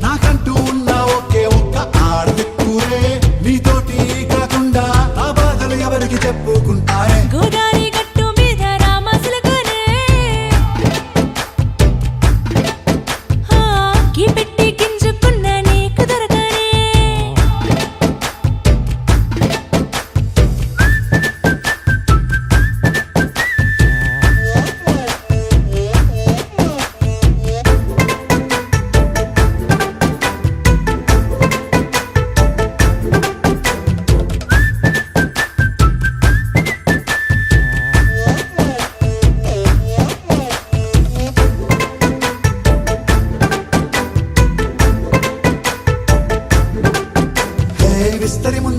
నాకంటూ ఉన్న ఒకే ఒక్క ఆడదిక్కురే, నీతోటి కాకుండా ఆ బాధలు ఎవరికి చెప్పుకుంటారే. గోదారి గట్టు మీద రామసులకునే పెట్టి గింజుకున్న నీకు దొరకనే.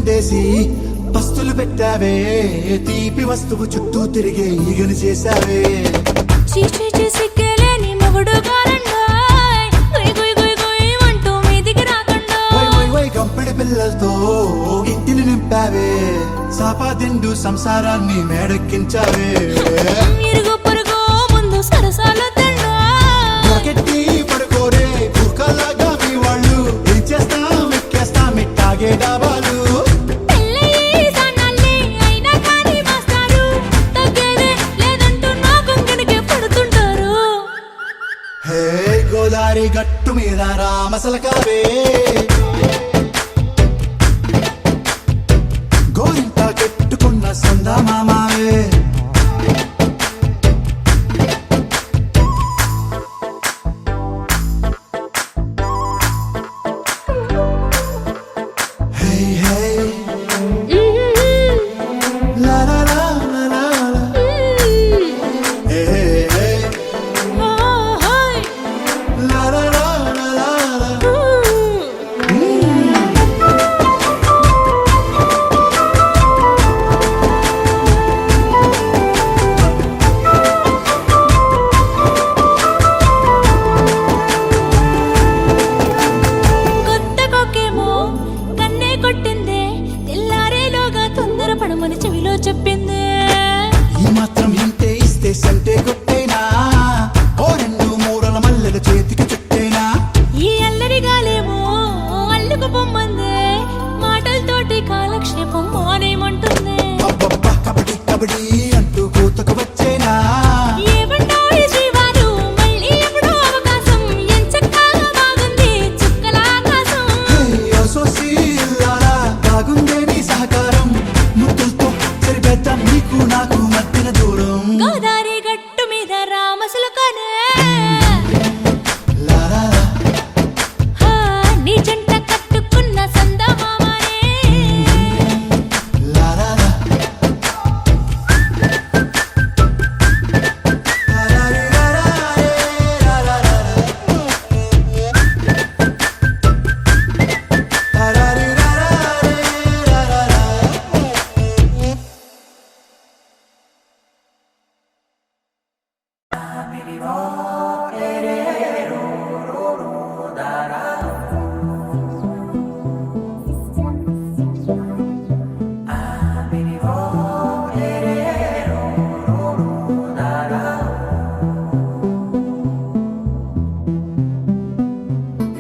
చిందేసి పస్తులు పెట్టావే తీపి వస్తువు చుట్టూ తిరిగే ఈగని చేశావే సిగ్గలేని మొగుడు కారండాయ్ గుయ్ గుయ్ గుయ్ గుయ్ అంటూ మీదికి రాకుండా వై గంపెడి పిల్లలతో ఇంటిని నింపావే సాపాదిండు సంసారాన్ని మేడెక్కించావే ఇరుగు పొరుగు ముందు సరసాలు తండా రాకెట్టి పడుకోరే భూకాలాగా మీ వాళ్ళు ఏం చేస్తాం ఎక్కేస్తాం ఇట్టాగే డాబాలు పెళ్ళయి సన్నాళ్ళే అయినా కానీ మాస్తారు తగ్గేదే లేదంటూ నా కొంగనికే పడుతుంటారు హే గోదారి గట్టు మీద రామసలకావే గోరింట కెట్టుకున్న సందా మామావే హే హే లా లా లా లా లా లా. హే హే ఓహోయ్ లా లా లా లా లా లా. కొత్త కొక్కేమో కన్నే కొట్టిందే తెల్లారేలోగా తొందర పడమని చెవిలో చెప్పిందే ఈ మాత్రం ఇంతే ఇస్తే సంటే కొట్టేనా ఓ రెండు మూరల మల్లెల చేతికి చుట్టేనా ఈ అల్లరి గాలేమో అల్లుకు పొమ్మందే మాటలతోటి కాలక్షేపం మానేమంటుంది అబ్బబ్బా కబడ్డీ కబడ్డీ అంటూ కూతకు వచ్చేనా ఏమంటావు శ్రీవారు మళ్ళీ ఎప్పుడో అవకాశం ఎంచక్కా బాగుంది చుక్కల ఆకాశం హే సోసి లాలా బాగుందే నీ సహకారం ముద్దులతో సరిపెద్దాం నీకు నాకు మధ్యన దూరం గోదారి గట్టు మీద రామసులకనే లాలా హా, నీ జంట కట్టుకున్న సందమామనే లాలా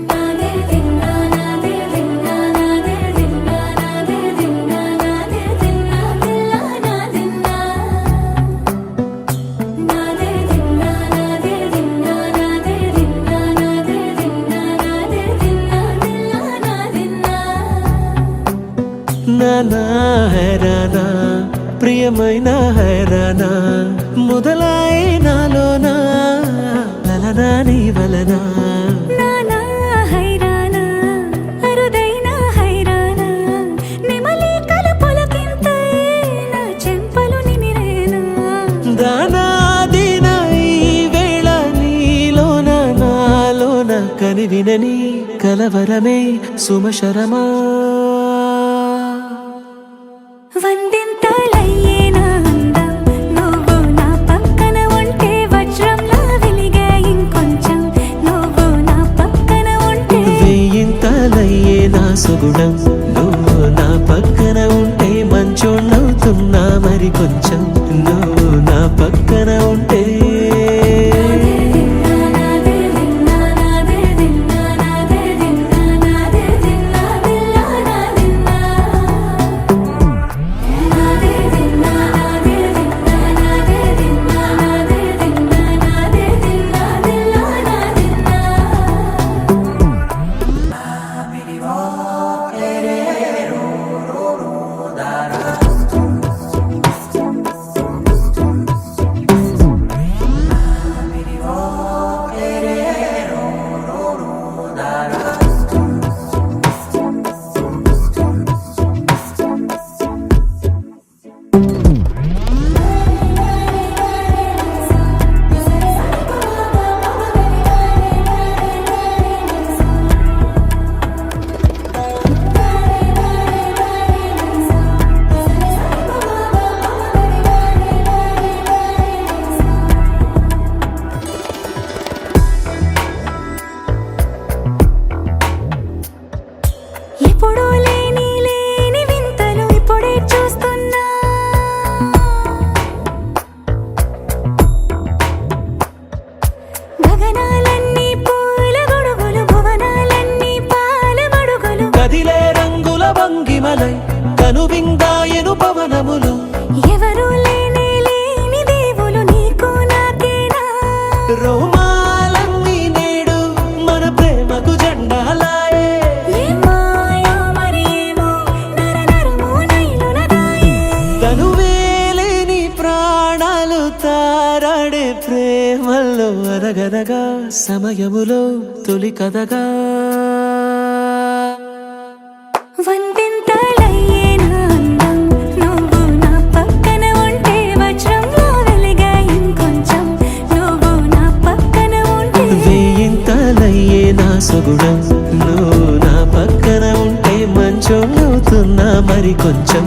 నాదే దిన్నా నాదే దిన్నా నాదే దిన్నా నాదే దిన్నా నాదే దిన్నా దిల్లా నాదిన్నా నాదే దిన్నా నాదే దిన్నా నాదే దిన్నా నాదే దిన్నా నాదే దిన్నా దిల్లా నాదిన్నా నానా హైరానా ప్రియమైన హైరానా మొదలాయి నాలోనా లలనా నీ వలనా నానా హైరానా అరుదైన హైరానా నిమలి కలుపులకింతై నా చెంపలు నిమిరేనా దానాదిన ఈ వేళ నీలోన నాలోన కనివినని కలవరమే సుమశరమా వందింతలయ్యేనా అందం నువ్వు నా పక్కన ఉంటే వజ్రంలా వెలిగే ఇంకొంచెం నువ్వు నా పక్కన ఉంటే వెయ్యింతలయ్యే నా సుగుణం నువ్వు నా పక్కన ఉంటే మంచోళ్ళవుతున్నా మరి కొంచెం నువ్వు నా పక్కన ఉంటే నాదే దిన్నా నాదే దిన్నా నాదే దిన్నా నాదే దిన్నా దిల్లా నాదిన్నా నాదే దిన్నా నాదే దిన్నా నాదే దిన్నా నాదే దిన్నా నాదే దిన్నా దిల్లా నాదిన్నా కదిలే రంగుల భంగిమలై కనువిందాయను పవనములు ఎవరు లేని దేవులు నీకు నాకేనా రోమాలన్నీ నేడు మన ప్రేమకు జెండాలాయే మాయా మరి ఏమో నరనరమో నైలున దాయే తనువేలేని ప్రాణాలు తారాడే ప్రేమల్లో అనగనగా సమయములో తొలి కథగా వందెంతలయ్యేనా అందం నువ్వు నా పక్కన ఉంటే వజ్రంలో వెలిగా ఇంకొంచెం నువ్వు నా పక్కన ఉంటే వేయింతలయ్యే నా సొగుణం నువ్వు నా పక్కన ఉంటే మంచం అవుతున్నా మరి కొంచెం